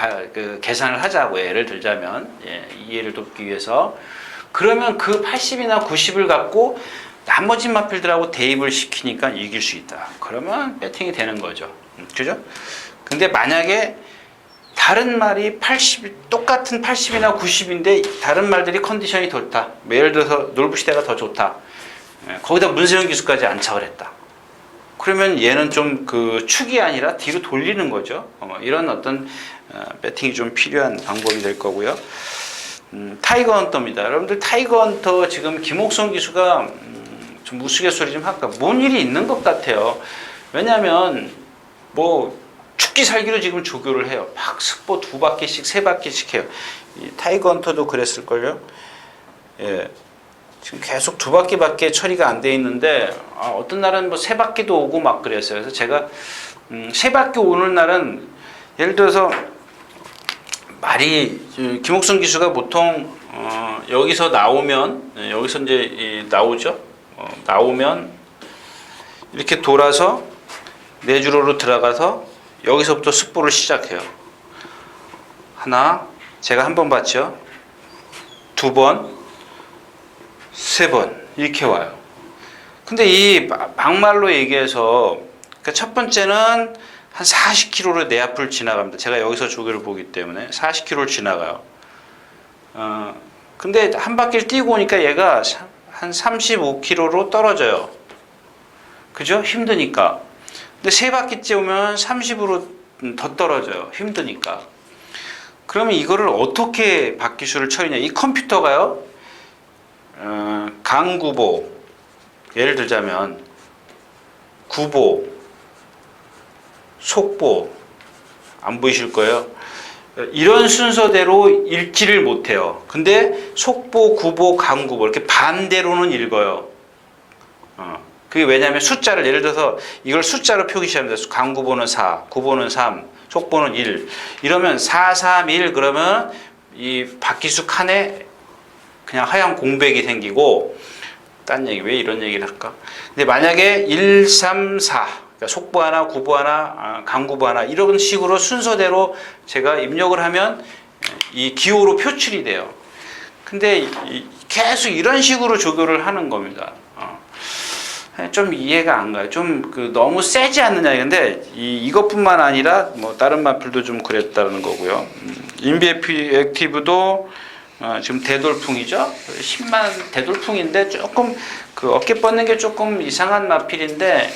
계산을 하자고요. 예를 들자면 이해를 돕기 위해서 그러면 그 80이나 90을 갖고 나머지 마필들하고 대입을 시키니까 이길 수 있다. 그러면 배팅이 되는 거죠. 그죠? 근데 만약에 다른 말이 똑같은 80이나 90인데 다른 말들이 컨디션이 좋다. 예를 들어서 놀부시대가 더 좋다. 거기다 문세영 기수까지 안착을 했다. 그러면 얘는 좀 축이 아니라 뒤로 돌리는 거죠. 이런 어떤 배팅이 좀 필요한 방법이 될 거고요. 타이거 헌터입니다. 여러분들 타이거 헌터 지금 김옥성 기수가 좀 우스갯소리 좀 할까? 뭔 일이 있는 것 같아요. 왜냐하면 죽기 살기로 지금 조교를 해요. 막 습보 2바퀴씩 3바퀴씩 해요. 이 타이거 헌터도 그랬을걸요. 예. 지금 계속 2바퀴밖에 처리가 안 돼 있는데 어떤 날은 3바퀴도 오고 막 그랬어요. 그래서 제가 3바퀴 오는 날은 예를 들어서 말이 김옥성 기수가 보통 여기서 나오면 여기서 이제 나오죠. 나오면 이렇게 돌아서 내주로로 들어가서 여기서부터 습보를 시작해요. 하나, 제가 한 번 봤죠. 2번, 3번 이렇게 와요. 근데 이 막말로 얘기해서 그러니까 첫 번째는 한 40km로 내 앞을 지나갑니다. 제가 여기서 조교를 보기 때문에 40km를 지나가요. 근데 한 바퀴를 뛰고 오니까 얘가 한 35km로 떨어져요. 그죠? 힘드니까. 근데 3바퀴째 오면 30으로 더 떨어져요. 힘드니까. 그러면 이거를 어떻게 바퀴수를 처리냐? 이 컴퓨터가요. 강구보, 예를 들자면 구보, 속보, 안 보이실 거예요. 이런 순서대로 읽지를 못해요. 근데 속보, 구보, 강구보 이렇게 반대로는 읽어요. 그게 왜냐하면 숫자를 예를 들어서 이걸 숫자로 표기시합니다. 강구보는 4, 구보는 3, 속보는 1. 이러면 4, 3, 1 그러면 이 바퀴수 칸에 그냥 하얀 공백이 생기고 딴 얘기 왜 이런 얘기를 할까? 근데 만약에 1, 3, 4 그러니까 속보 하나, 구보 하나, 강구보 하나 이런 식으로 순서대로 제가 입력을 하면 이 기호로 표출이 돼요. 근데 계속 이런 식으로 조교를 하는 겁니다. 좀 이해가 안 가요. 좀 너무 세지 않느냐. 근데 이것뿐만 아니라 다른 마필도 좀 그랬다는 거고요. 인비 액티브도 지금 대돌풍이죠. 10만 대돌풍인데 조금 어깨 뻗는 게 조금 이상한 마필인데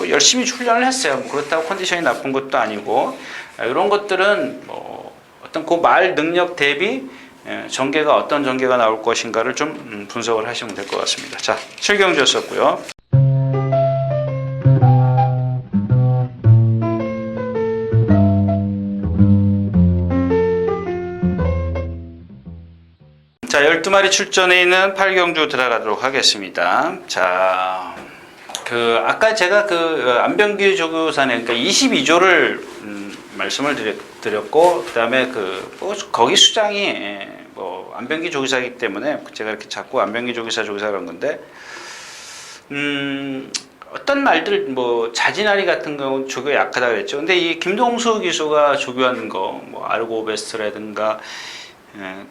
열심히 훈련을 했어요. 그렇다고 컨디션이 나쁜 것도 아니고 이런 것들은 어떤 그 말 능력 대비 전개가 어떤 전개가 나올 것인가를 좀 분석을 하시면 될 것 같습니다. 자, 7경주였었고요. 자, 12마리 출전해 있는 8경주 들어가도록 하겠습니다. 자, 아까 제가 안병기 조교사님, 그러니까 22조를 말씀을 드렸고, 그 다음에 거기 수장이 안병기 조교사이기 때문에 제가 이렇게 자꾸 안병기 조교사 그런 건데, 어떤 말들, 자진아리 같은 경우는 조교 약하다 그랬죠. 근데 이 김동수 기수가 조교한 거, 아르고 베스트라든가,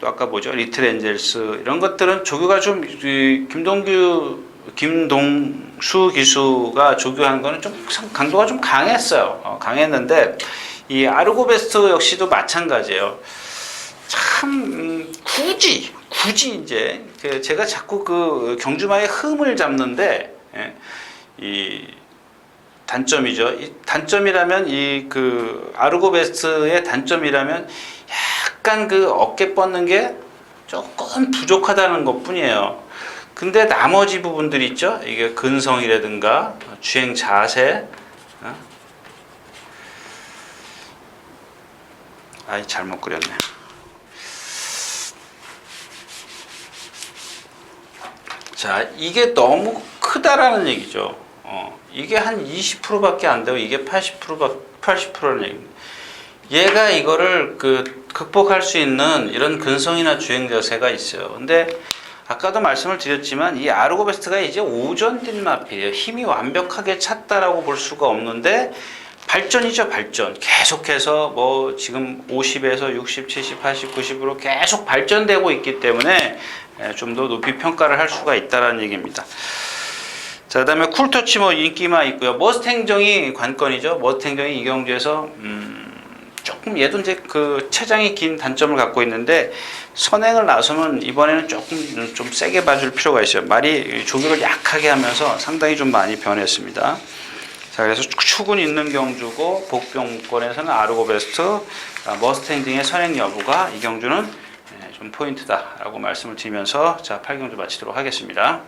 또 아까 리틀 엔젤스 이런 것들은 조교가 좀 김동규 김동수 기수가 조교한 거는 좀 강도가 좀 강했어요. 강했는데 이 아르고베스트 역시도 마찬가지예요. 참 굳이 이제 제가 자꾸 그 경주마의 흠을 잡는데 이 단점이죠. 이 단점이라면 이 그 아르고베스트의 단점이라면 약간 그 어깨 뻗는 게 조금 부족하다는 것뿐이에요. 근데 나머지 부분들이 있죠. 이게 근성이라든가 주행 자세. 아이 잘못 그렸네. 자, 이게 너무 크다라는 얘기죠. 이게 한 20%밖에 안 되고 이게 80%라는 얘기입니다. 얘가 이거를 극복할 수 있는 이런 근성이나 주행 자세가 있어요. 근데 아까도 말씀을 드렸지만 이 아르고베스트가 이제 오전된 마필이에요. 힘이 완벽하게 찼다라고 볼 수가 없는데 발전이죠, 발전. 계속해서 뭐 지금 50에서 60, 70, 80, 90으로 계속 발전되고 있기 때문에 좀 더 높이 평가를 할 수가 있다라는 얘기입니다. 자, 그다음에 쿨터치 뭐 인기마 있고요. 머스탱정이 관건이죠. 머스탱정이 이경주에서 조금 얘도 이제 그 체장이 긴 단점을 갖고 있는데 선행을 나서면 이번에는 조금 좀 세게 봐줄 필요가 있어요. 말이 조격을 약하게 하면서 상당히 좀 많이 변했습니다. 자, 그래서 축은 있는 경주고 복병권에서는 아르고베스트, 머스탱 등의 선행 여부가 이 경주는 좀 포인트다라고 말씀을 드리면서 자 8경주 마치도록 하겠습니다.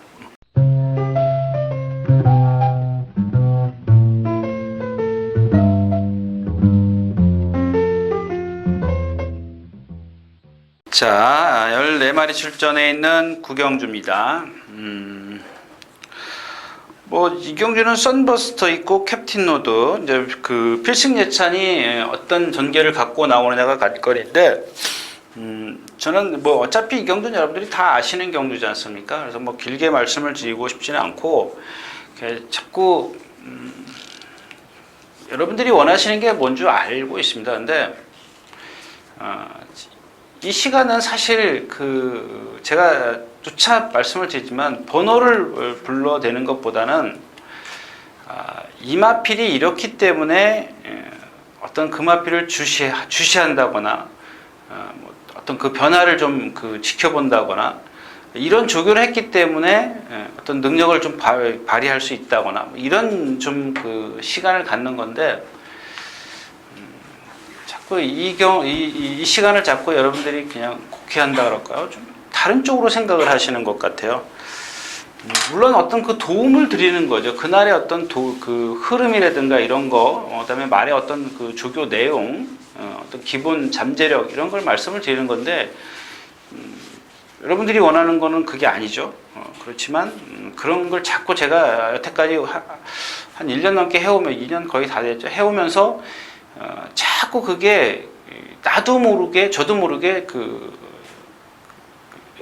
자, 14마리 출전해 있는 구경주입니다. 뭐 이 경주는 선버스터 있고 캡틴 노드, 이제 그 필승 예찬이 어떤 전개를 갖고 나오느냐가 관건인데, 저는 뭐 어차피 이 경주는 여러분들이 다 아시는 경주지 않습니까? 그래서 뭐 길게 말씀을 드리고 싶지는 않고 자꾸 여러분들이 원하시는 게 뭔 줄 알고 있습니다. 근데 이 시간은 사실 그 제가 누차 말씀을 드리지만 번호를 불러대는 것보다는 이마필이 이렇기 때문에 어떤 금마필을 주시한다거나 뭐 어떤 그 변화를 좀 지켜본다거나 이런 조교를 했기 때문에 어떤 능력을 좀 발휘할 수 있다거나 이런 좀 그 시간을 갖는 건데 자꾸 이 시간을 잡고 여러분들이 그냥 곡해한다 그럴까요? 좀 다른 쪽으로 생각을 하시는 것 같아요. 물론 어떤 그 도움을 드리는 거죠. 그날의 어떤 그 흐름이라든가 이런 거, 그다음에 말의 어떤 그 조교 내용, 어떤 기본 잠재력 이런 걸 말씀을 드리는 건데 여러분들이 원하는 거는 그게 아니죠. 그렇지만 그런 걸 자꾸 제가 여태까지 한 1년 넘게 해오면 2년 거의 다 됐죠. 해오면서 자꾸 그게 나도 모르게 저도 모르게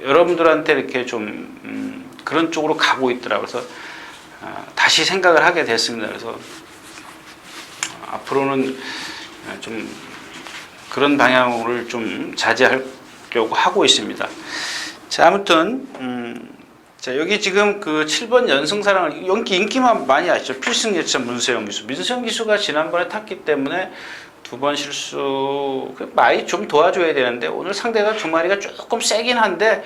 여러분들한테 이렇게 좀 그런 쪽으로 가고 있더라고요. 그래서 다시 생각을 하게 됐습니다. 그래서 앞으로는 좀 그런 방향을 좀 자제하려고 하고 있습니다. 자, 아무튼 자, 여기 지금 그 7번 연승사랑을 인기만 많이 아시죠? 필승 예찬 문세영 기수. 문세영 기수가 지난번에 탔기 때문에 2번 실수 많이 좀 도와줘야 되는데 오늘 상대가 두 마리가 조금 세긴 한데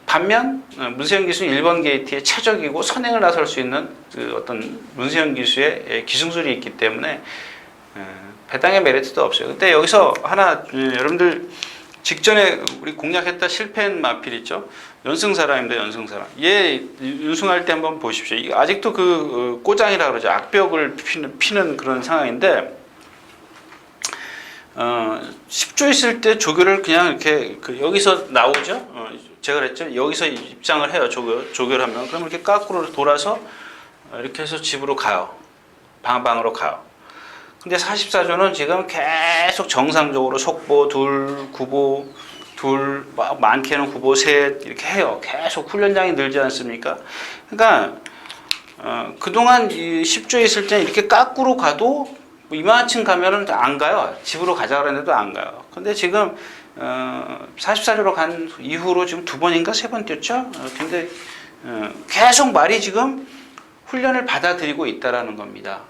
반면 문세영 기수는 1번 게이트에 최적이고 선행을 나설 수 있는 그 어떤 문세영 기수의 기승술이 있기 때문에 배당의 메리트도 없어요. 근데 여기서 하나 여러분들 직전에 우리 공략했다 실패한 마필 있죠? 연승사랑입니다. 연승사랑. 얘 연승할 때 한번 보십시오. 아직도 그 꼬장이라 그러죠. 악벽을 피는 그런 상황인데 10조 있을 때 조교를 그냥 이렇게 여기서 나오죠. 제가 그랬죠. 여기서 입장을 해요. 조교를 하면. 그럼 이렇게 거꾸로 돌아서 이렇게 해서 집으로 가요. 방으로 가요. 근데 44조는 지금 계속 정상적으로 속보 둘, 구보 둘, 많게는 구보 셋 이렇게 해요. 계속 훈련장이 늘지 않습니까? 그러니까 그동안 이 10조에 있을 때는 이렇게 거꾸로 가도 이만큼 가면은 안 가요. 집으로 가자 그랬는데도 안 가요. 근데 지금 44조로 간 이후로 지금 2번인가 3번 뛰었죠? 근데 계속 말이 지금 훈련을 받아들이고 있다라는 겁니다.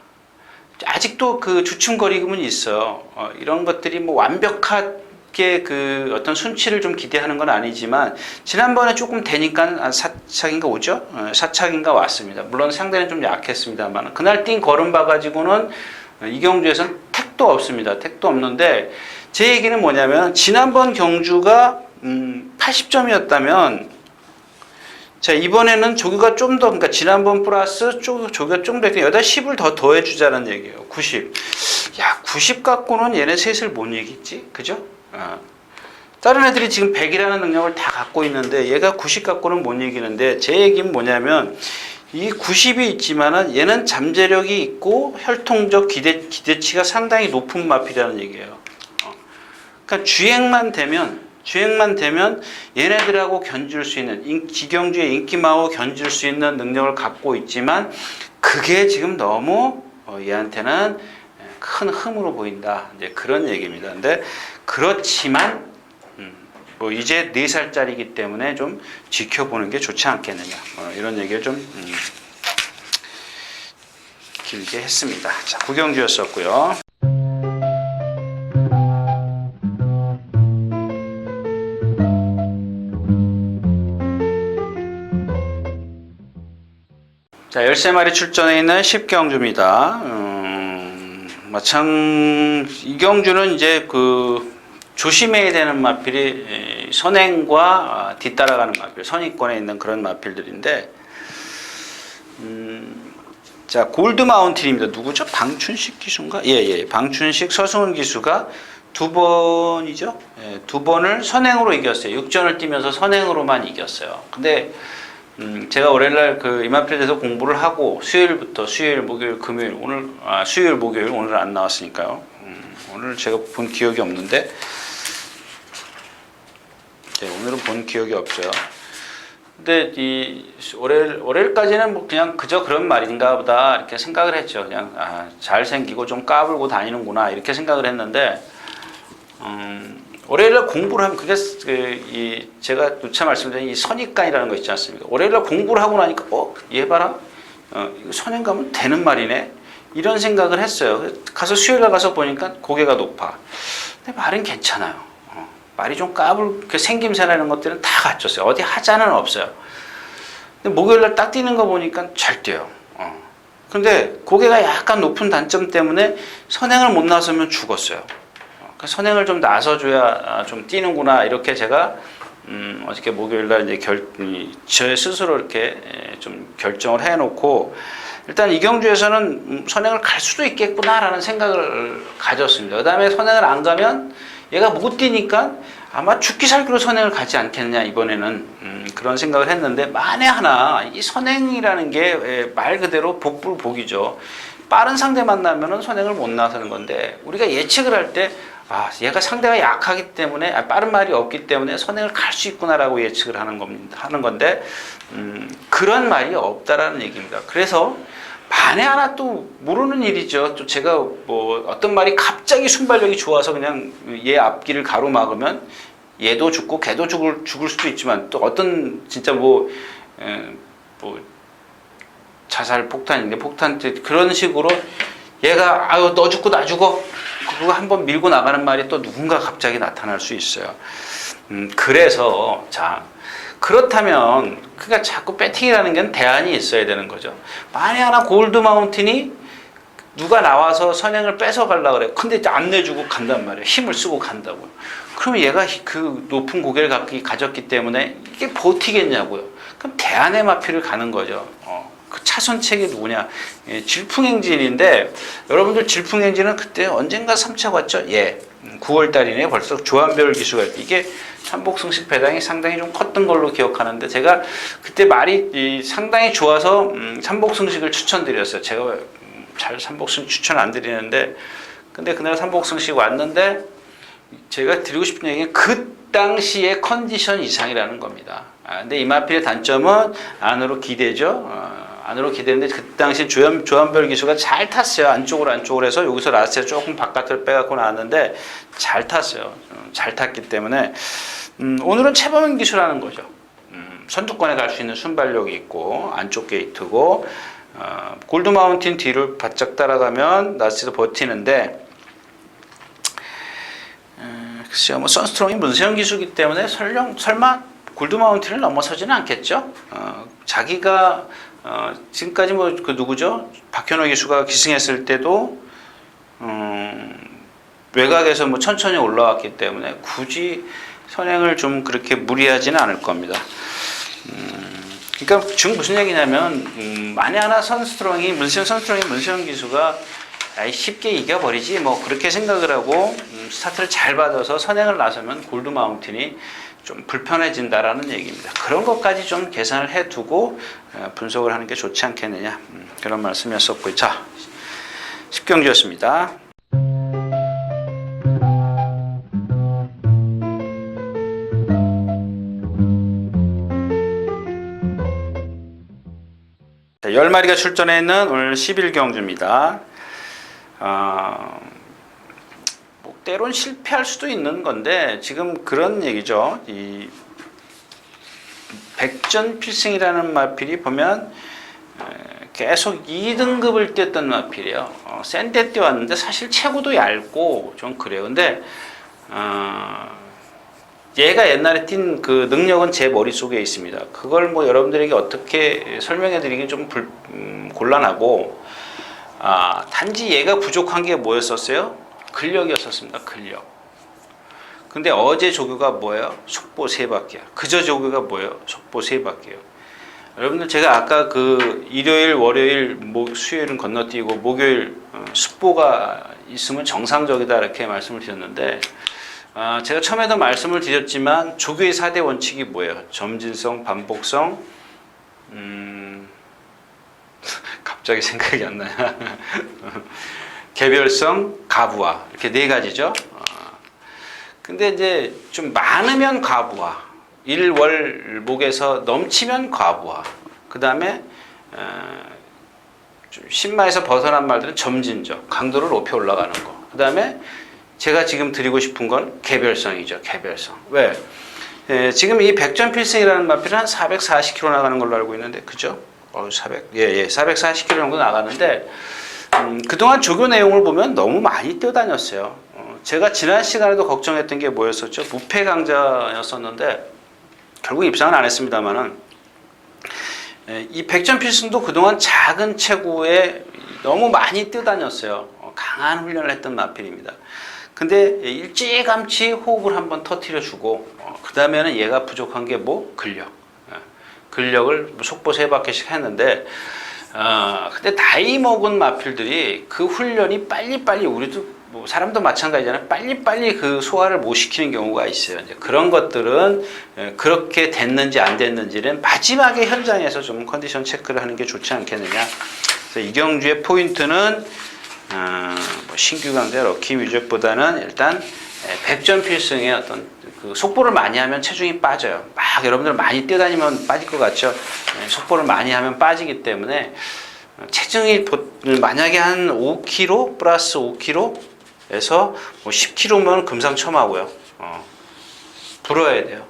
아직도 그 주춤거리음은 있어요. 이런 것들이 뭐 완벽하게 그 어떤 순치를 좀 기대하는 건 아니지만 지난번에 조금 되니까 사착인가 오죠? 사착인가 왔습니다. 물론 상대는 좀 약했습니다만 그날 뛴 걸음 봐가지고는 이경주에서는 택도 없습니다. 택도 없는데 제 얘기는 뭐냐면 지난번 경주가 80점이었다면 자, 이번에는 조교가 좀 더, 그러니까 지난번 플러스 조교가 좀 더, 여기다 10을 더 더해주자는 얘기예요. 90. 야, 90 갖고는 얘네 셋을 못 이기지? 그죠? 다른 애들이 지금 100이라는 능력을 다 갖고 있는데 얘가 90 갖고는 못 이기는데 제 얘기는 뭐냐면 이 90이 있지만은 얘는 잠재력이 있고 혈통적 기대치가 상당히 높은 마필이라는 얘기예요. 그러니까 주행만 되면 얘네들하고 견줄 수 있는 지경주의 인기마하고 견줄 수 있는 능력을 갖고 있지만 그게 지금 너무 얘한테는 큰 흠으로 보인다. 이제 그런 얘기입니다. 근데 그렇지만 뭐 이제 4살짜리이기 때문에 좀 지켜보는 게 좋지 않겠느냐. 이런 얘기를 좀 길게 했습니다. 자, 구경주였었고요. 자, 13마리 출전해 있는 10경주입니다. 이 경주는 이제 그 조심해야 되는 마필이 선행과 뒤따라가는 마필, 선입권에 있는 그런 마필들인데, 자, 골드 마운틴입니다. 누구죠? 방춘식 기수인가? 예, 방춘식 서승훈 기수가 2번이죠? 예, 2번을 선행으로 이겼어요. 6전을 뛰면서 선행으로만 이겼어요. 근데 제가 월요일날 그 이마필에 대해서 공부를 하고 수요일부터 수요일, 목요일, 금요일 수요일, 목요일 오늘 안 나왔으니까요. 오늘 제가 본 기억이 없는데 오늘은 본 기억이 없죠. 근데 이 월요일까지는 뭐 그냥 그저 그런 말인가 보다 이렇게 생각을 했죠. 그냥 잘생기고 좀 까불고 다니는구나 이렇게 생각을 했는데 월요일날 공부를 하면 그게 제가 누차 말씀드린 이 선입관이라는 거 있지 않습니까? 월요일날 공부를 하고 나니까 얘 봐라 이거 선행 가면 되는 말이네 이런 생각을 했어요. 가서 수요일날 가서 보니까 고개가 높아. 근데 말은 괜찮아요. 말이 좀 까불 생김새나 이런 것들은 다 갖췄어요. 어디 하자는 없어요. 근데 목요일날 딱 뛰는 거 보니까 잘 뛰어요. 근데 고개가 약간 높은 단점 때문에 선행을 못 나서면 죽었어요. 선행을 좀 나서줘야 좀 뛰는구나 이렇게 제가 어저께 목요일날 이제 저 스스로 이렇게 좀 결정을 해놓고 일단 이경주에서는 선행을 갈 수도 있겠구나라는 생각을 가졌습니다. 그 다음에 선행을 안 가면 얘가 못 뛰니까 아마 죽기 살기로 선행을 가지 않겠느냐 이번에는 그런 생각을 했는데 만에 하나 이 선행이라는 게 말 그대로 복불복이죠. 빠른 상대 만나면은 선행을 못 나서는 건데 우리가 예측을 할 때 얘가 상대가 약하기 때문에 빠른 말이 없기 때문에 선행을 갈 수 있구나라고 예측을 하는 건데 그런 말이 없다라는 얘기입니다. 그래서 만에 하나 또 모르는 일이죠. 또 제가 뭐 어떤 말이 갑자기 순발력이 좋아서 그냥 얘 앞길을 가로막으면 얘도 죽고 걔도 죽을 수도 있지만 또 어떤 진짜 뭐 자살 폭탄인데 폭탄 때 그런 식으로 얘가 너 죽고 나 죽어 그거 한번 밀고 나가는 말이 또 누군가 갑자기 나타날 수 있어요. 그래서 자 그렇다면 그러니까 자꾸 배팅이라는 게 대안이 있어야 되는 거죠. 만에 하나 골드 마운틴이 누가 나와서 선행을 뺏어 가려고 그래요. 근데 안 내주고 간단 말이에요. 힘을 쓰고 간다고요. 그러면 얘가 그 높은 고개를 가졌기 때문에 이게 버티겠냐고요. 그럼 대안의 마필을 가는 거죠. 그 차선책이 누구냐? 질풍행진인데 여러분들 질풍행진은 그때 언젠가 3차 왔죠? 9월 달이네. 벌써 조한별 기수가 이게 삼복승식 배당이 상당히 좀 컸던 걸로 기억하는데 제가 그때 말이 상당히 좋아서 삼복승식을 추천드렸어요. 제가 잘 삼복승 추천 안 드리는데 근데 그날 삼복승식 왔는데 제가 드리고 싶은 얘기는 그 당시의 컨디션 이상이라는 겁니다. 근데 이마필의 단점은 안으로 기대죠. 안으로 기대는데 그 당시 조한별 기수가 잘 탔어요. 안쪽으로 해서 여기서 라스트에 조금 바깥을 빼갖고 나왔는데 잘 탔어요. 잘 탔기 때문에 오늘은 최범현 기수라는 거죠. 선두권에 갈 수 있는 순발력이 있고 안쪽 게이트고 골드 마운틴 뒤를 바짝 따라가면 나스도 버티는데 글쎄요, 뭐 선스트롱이 문세영 기수이기 때문에 설마 골드 마운틴을 넘어서지는 않겠죠. 자기가 지금까지 뭐 그 누구죠? 박현호 기수가 기승했을 때도 외곽에서 뭐 천천히 올라왔기 때문에 굳이 선행을 좀 그렇게 무리하지는 않을 겁니다. 그러니까 지금 무슨 얘기냐면 만약 하나 문세영 기수가 쉽게 이겨버리지 뭐 그렇게 생각을 하고 스타트를 잘 받아서 선행을 나서면 골드 마운틴이 좀 불편해진다라는 얘기입니다. 그런 것까지 좀 계산을 해두고 분석을 하는 게 좋지 않겠느냐 그런 말씀이었었고요. 자, 10경주였습니다. 자, 10마리가 출전해 있는 오늘 11경주입니다. 뭐 때론 실패할 수도 있는 건데 지금 그런 얘기죠. 이 백전 필승이라는 마필이 보면 계속 2등급을 뛰었던 마필이에요. 센 데 뛰었는데 사실 체구도 얇고 좀 그래요. 근데 얘가 옛날에 뛴 그 능력은 제 머릿속에 있습니다. 그걸 뭐 여러분들에게 어떻게 설명해 드리긴 좀 곤란하고 단지 얘가 부족한 게 뭐였었어요? 근력이었었습니다. 근력. 근데 어제 조교가 뭐예요? 속보 3바퀴야. 그저 조교가 뭐예요? 속보 3바퀴예요. 여러분들 제가 아까 그 일요일, 월요일, 수요일은 건너뛰고 목요일 숙보가 있으면 정상적이다 이렇게 말씀을 드렸는데 제가 처음에도 말씀을 드렸지만 조교의 4대 원칙이 뭐예요? 점진성, 반복성, 갑자기 생각이 안 나요. 개별성, 가부화 이렇게 4가지죠. 근데 이제 좀 많으면 가부화, 일월목에서 넘치면 가부화, 그 다음에 신마에서 벗어난 말들은 점진적, 강도를 높여 올라가는 거. 그 다음에 제가 지금 드리고 싶은 건 개별성이죠. 개별성. 왜? 지금 이 백전필승이라는 마필은 한 440km 나가는 걸로 알고 있는데, 그죠? 440km 정도 나가는데, 그동안 조교 내용을 보면 너무 많이 뛰어다녔어요. 제가 지난 시간에도 걱정했던 게 뭐였었죠? 무패 강자였었는데, 결국 입상은 안 했습니다만은, 이 백전필승도 그동안 작은 체구에 너무 많이 뛰어다녔어요. 강한 훈련을 했던 마필입니다. 근데 일찌감치 호흡을 한번 터뜨려주고 그 다음에는 얘가 부족한 게 뭐? 근력. 근력을 속보 3바퀴씩 했는데 근데 나이 먹은 마필들이 그 훈련이 빨리빨리 우리도 뭐 사람도 마찬가지잖아요. 빨리빨리 그 소화를 못 시키는 경우가 있어요. 이제 그런 것들은 그렇게 됐는지 안 됐는지는 마지막에 현장에서 좀 컨디션 체크를 하는 게 좋지 않겠느냐. 그래서 이 경주의 포인트는 뭐 신규 강자 럭키 뮤직보다는 일단 백전필승의 어떤 그 속보를 많이 하면 체중이 빠져요. 막 여러분들 많이 뛰어다니면 빠질 것 같죠. 속보를 많이 하면 빠지기 때문에 체중이 만약에 한 5kg 플러스 5kg에서 뭐 10kg면 금상첨화고요. 불어야 돼요.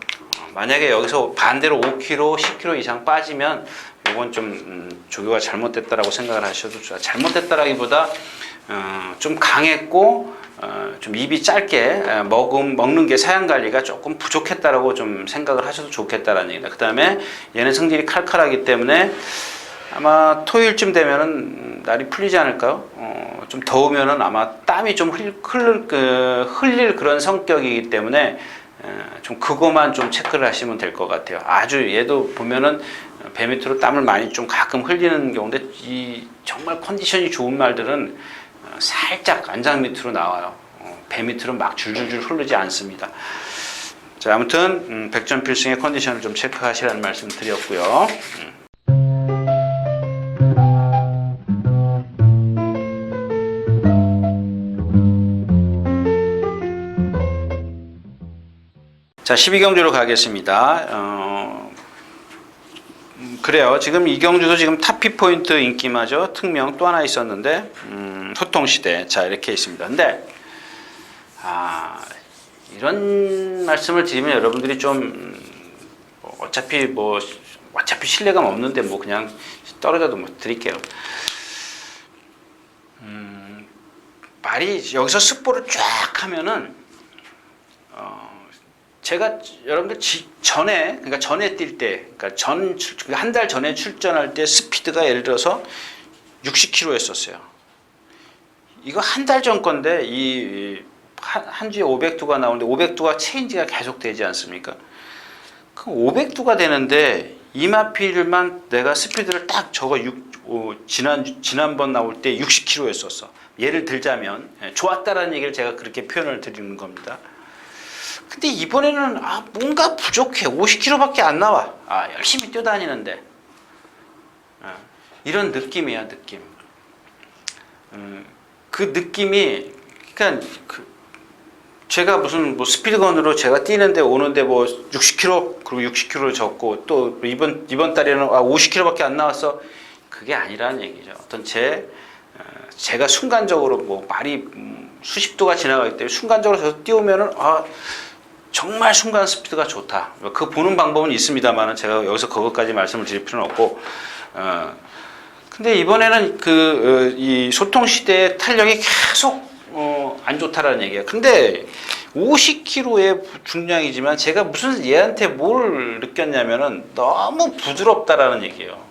만약에 여기서 반대로 5kg, 10kg 이상 빠지면 이건 좀 조교가 잘못됐다라고 생각을 하셔도 좋아요. 잘못됐다라기보다 좀 강했고 좀 입이 짧게 먹는 게 사양 관리가 조금 부족했다라고 좀 생각을 하셔도 좋겠다라는 얘기다. 그 다음에 얘는 성질이 칼칼하기 때문에 아마 토요일쯤 되면은 날이 풀리지 않을까요? 좀 더우면은 아마 땀이 좀 흘릴 그런 성격이기 때문에 좀 그거만 좀 체크를 하시면 될 것 같아요. 아주 얘도 보면은 배 밑으로 땀을 많이 좀 가끔 흘리는 경우인데 이 정말 컨디션이 좋은 말들은 살짝 안장 밑으로 나와요. 배 밑으로 막 줄줄줄 흐르지 않습니다. 자, 아무튼 백전필승의 컨디션을 좀 체크하시라는 말씀 드렸고요. 자, 12경주로 가겠습니다. 그래요. 지금 이 경주도 지금 타피 포인트 인기마저 특명 또 하나 있었는데 소통시대. 자, 이렇게 있습니다. 근데 이런 말씀을 드리면 여러분들이 좀 어차피 신뢰감 없는데 뭐 그냥 떨어져도 뭐 드릴게요. 말이 여기서 습보를 쫙 하면은 제가 여러분들 그러니까 전에 뛸 때, 그러니까 한 달 전에 출전할 때 스피드가 예를 들어서 60km였었어요. 이거 한 달 전 건데 한 주에 500두가 나오는데 500두가 체인지가 계속 되지 않습니까? 그럼 500두가 되는데 이마필만 내가 스피드를 딱 지난번 나올 때 60km였었어. 예를 들자면 좋았다라는 얘기를 제가 그렇게 표현을 드리는 겁니다. 근데 이번에는 뭔가 부족해. 50km밖에 안 나와. 열심히 뛰어다니는데 이런 느낌이야, 느낌. 그 느낌이 그러니까 제가 무슨 스피드건으로 제가 뛰는데 오는데 60km 그리고 60km를 졌고 또 이번 달에는 50km밖에 안 나왔어. 그게 아니라는 얘기죠. 어떤 제가 순간적으로 말이 수십 도가 지나가기 때문에 순간적으로 저 뛰어오면은 정말 순간 스피드가 좋다. 그 보는 방법은 있습니다만은 제가 여기서 그것까지 말씀을 드릴 필요는 없고. 근데 이번에는 이 소통 시대의 탄력이 계속 안 좋다라는 얘기예요. 근데 50kg의 중량이지만 제가 무슨 얘한테 뭘 느꼈냐면은 너무 부드럽다라는 얘기예요.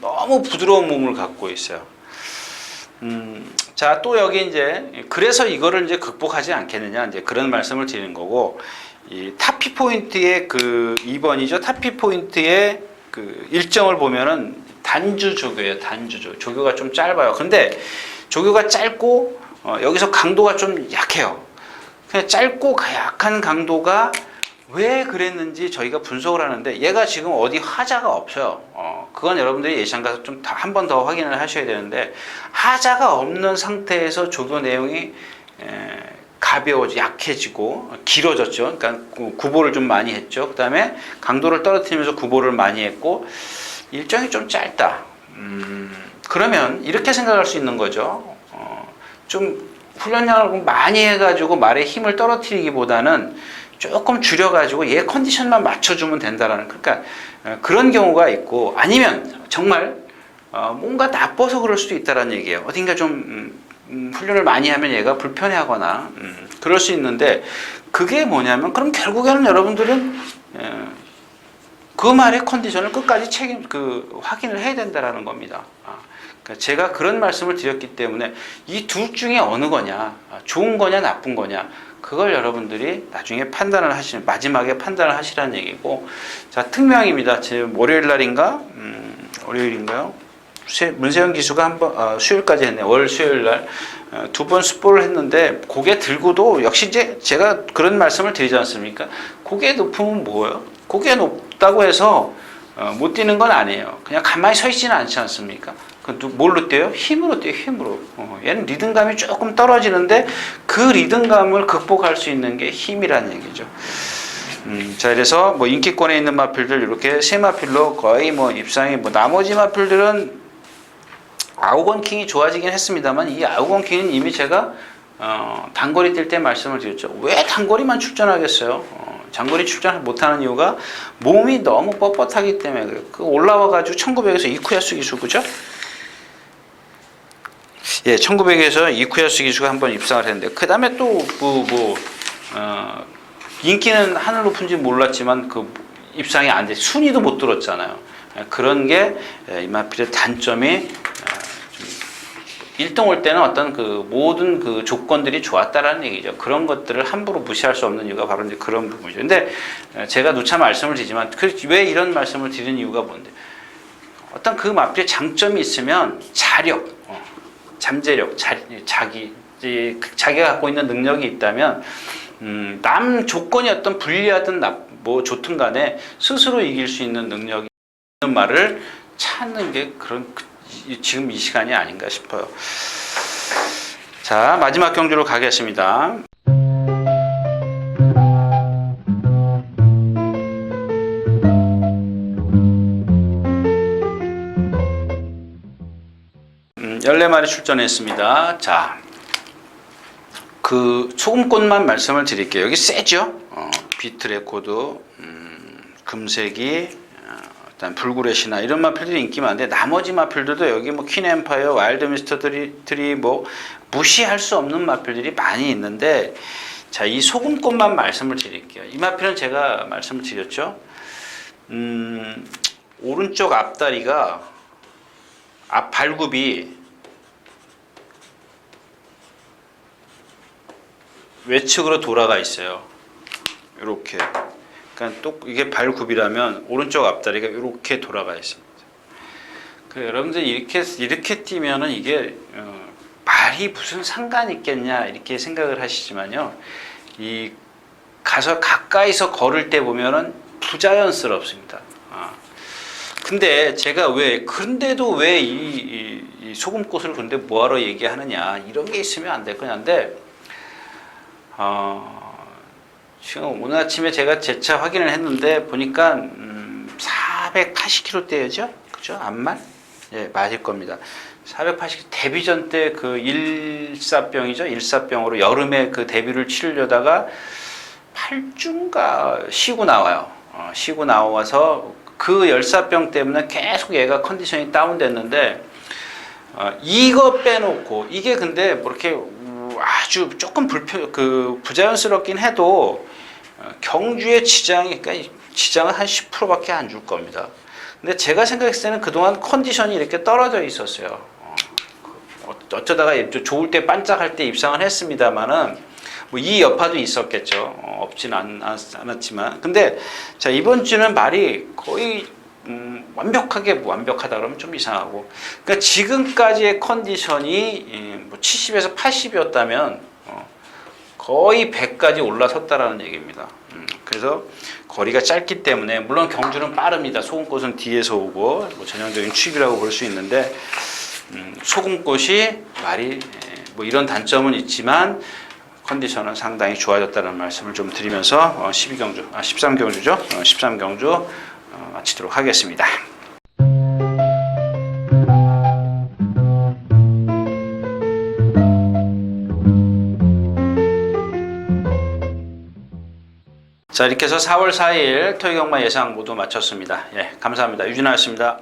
너무 부드러운 몸을 갖고 있어요. 자, 또 여기 그래서 이거를 극복하지 않겠느냐 그런 말씀을 드리는 거고, 이 타피 포인트의 2번이죠. 타피 포인트의 일정을 보면은 단주 조교예요. 조교가 좀 짧아요. 근데 조교가 짧고 여기서 강도가 좀 약해요. 그냥 짧고 약한 강도가 왜 그랬는지 저희가 분석을 하는데 얘가 지금 어디 하자가 없어요. 그건 여러분들이 예시장 가서 좀 한 번 더 확인을 하셔야 되는데, 하자가 없는 상태에서 조교 내용이 가벼워지고 약해지고 길어졌죠. 그러니까 구보를 좀 많이 했죠. 그 다음에 강도를 떨어뜨리면서 구보를 많이 했고 일정이 좀 짧다. 그러면 이렇게 생각할 수 있는 거죠. 좀 훈련량을 많이 해가지고 말의 힘을 떨어뜨리기보다는 조금 줄여가지고 얘 컨디션만 맞춰주면 된다라는, 그러니까 그런 경우가 있고, 아니면 정말 뭔가 나빠서 그럴 수도 있다라는 얘기예요. 어딘가 좀 훈련을 많이 하면 얘가 불편해하거나 그럴 수 있는데, 그게 뭐냐면 그럼 결국에는 여러분들은 그 말의 컨디션을 끝까지 확인을 해야 된다라는 겁니다. 그러니까 제가 그런 말씀을 드렸기 때문에 이 둘 중에 어느 거냐, 좋은 거냐 나쁜 거냐, 그걸 여러분들이 나중에 마지막에 판단을 하시라는 얘기고. 자, 특명입니다. 지금 월요일 날인가? 월요일인가요? 문세영 기수가 수요일까지 했네. 월 수요일 날 두 번 습보를 했는데, 고개 들고도 역시 제가 그런 말씀을 드리지 않습니까? 고개 높으면 뭐예요? 고개 높다고 해서 못 뛰는 건 아니에요. 그냥 가만히 서 있지는 않지 않습니까? 뭘로 뛰어요? 힘으로 뛰어요, 힘으로. 얘는 리듬감이 조금 떨어지는데 그 리듬감을 극복할 수 있는 게 힘이라는 얘기죠. 자, 그래서 인기권에 있는 마필들 이렇게 세 마필로 거의 입상이, 나머지 마필들은 아우건킹이 좋아지긴 했습니다만, 이 아우건킹은 이미 제가 단거리 뛸 때 말씀을 드렸죠. 왜 단거리만 출전하겠어요? 장거리 출전을 못하는 이유가 몸이 너무 뻣뻣하기 때문에 그래요. 올라와가지고 1900에서 이쿠야스 기수, 그죠? 예, 1900에서 이쿠야스 기수가 한번 입상을 했는데, 그 다음에 또 인기는 하늘 높은지 몰랐지만 입상이 안 돼, 순위도 못 들었잖아요. 그런 게 이마필의 단점이, 1등 올 때는 어떤 모든 조건들이 좋았다라는 얘기죠. 그런 것들을 함부로 무시할 수 없는 이유가 바로 이제 그런 부분이죠. 근데 제가 누차 말씀을 드리지만, 왜 이런 말씀을 드리는 이유가 뭔데? 어떤 마필의 장점이 있으면 자력, 잠재력, 자기가 갖고 있는 능력이 있다면, 남 조건이 어떤 불리하든 좋든 간에 스스로 이길 수 있는 능력이 있는 말을 찾는 게 지금 이 시간이 아닌가 싶어요. 자, 마지막 경주로 가겠습니다. 열네 마리 출전했습니다. 자, 소금꽃만 말씀을 드릴게요. 여기 세죠? 비트 레코드. 금색이 일단 불구렛이나 이런 마필들이 인기 많은데 나머지 마필들도 여기 뭐 퀸엠파이어, 와일드 미스터들이 뭐 무시할 수 없는 마필들이 많이 있는데 자, 이 소금꽃만 말씀을 드릴게요. 이 마필은 제가 말씀을 드렸죠. 오른쪽 앞다리가 앞 발굽이 외측으로 돌아가 있어요. 이렇게. 그러니까 또 이게 발굽이라면 오른쪽 앞다리가 이렇게 돌아가 있습니다. 그 여러분들 이렇게 뛰면은 이게 말이 무슨 상관 있겠냐 이렇게 생각을 하시지만요. 이 가서 가까이서 걸을 때 보면은 부자연스럽습니다. 근데 제가 그런데도 왜 이 소금꽃을 근데 뭐하러 얘기하느냐 이런 게 있으면 안 될 거냐인데 지금 오늘 아침에 제가 제 차 확인을 했는데 보니까 480km대죠, 그죠? 암말? 예, 맞을 겁니다. 480 데뷔전 때 그 일사병이죠, 일사병으로 여름에 그 데뷔를 치르려다가 8주인가 쉬고 나와요. 쉬고 나와서 그 열사병 때문에 계속 얘가 컨디션이 다운됐는데 이거 빼놓고 이게 근데 뭐 이렇게 아주 조금 부자연스럽긴 해도 경주의 지장은 한 10%밖에 안 줄 겁니다. 근데 제가 생각했을 때는 그동안 컨디션이 이렇게 떨어져 있었어요. 어쩌다가 좋을 때 반짝할 때 입상을 했습니다만은 뭐 이 여파도 있었겠죠. 없지는 않았지만. 근데 자, 이번 주는 말이 거의 완벽하다 그러면 좀 이상하고. 그러니까 지금까지의 컨디션이 뭐 70에서 80이었다면 거의 100까지 올라섰다라는 얘기입니다. 그래서 거리가 짧기 때문에 물론 경주는 빠릅니다. 소금꽃은 뒤에서 오고 뭐 전형적인 취비라고 볼 수 있는데 소금꽃이 말이 뭐 이런 단점은 있지만 컨디션은 상당히 좋아졌다는 말씀을 좀 드리면서 13경주죠. 13경주 마치도록 하겠습니다. 자, 이렇게 해서 4월 4일 토요경마 예상 모두 마쳤습니다. 예, 감사합니다. 유진아였습니다.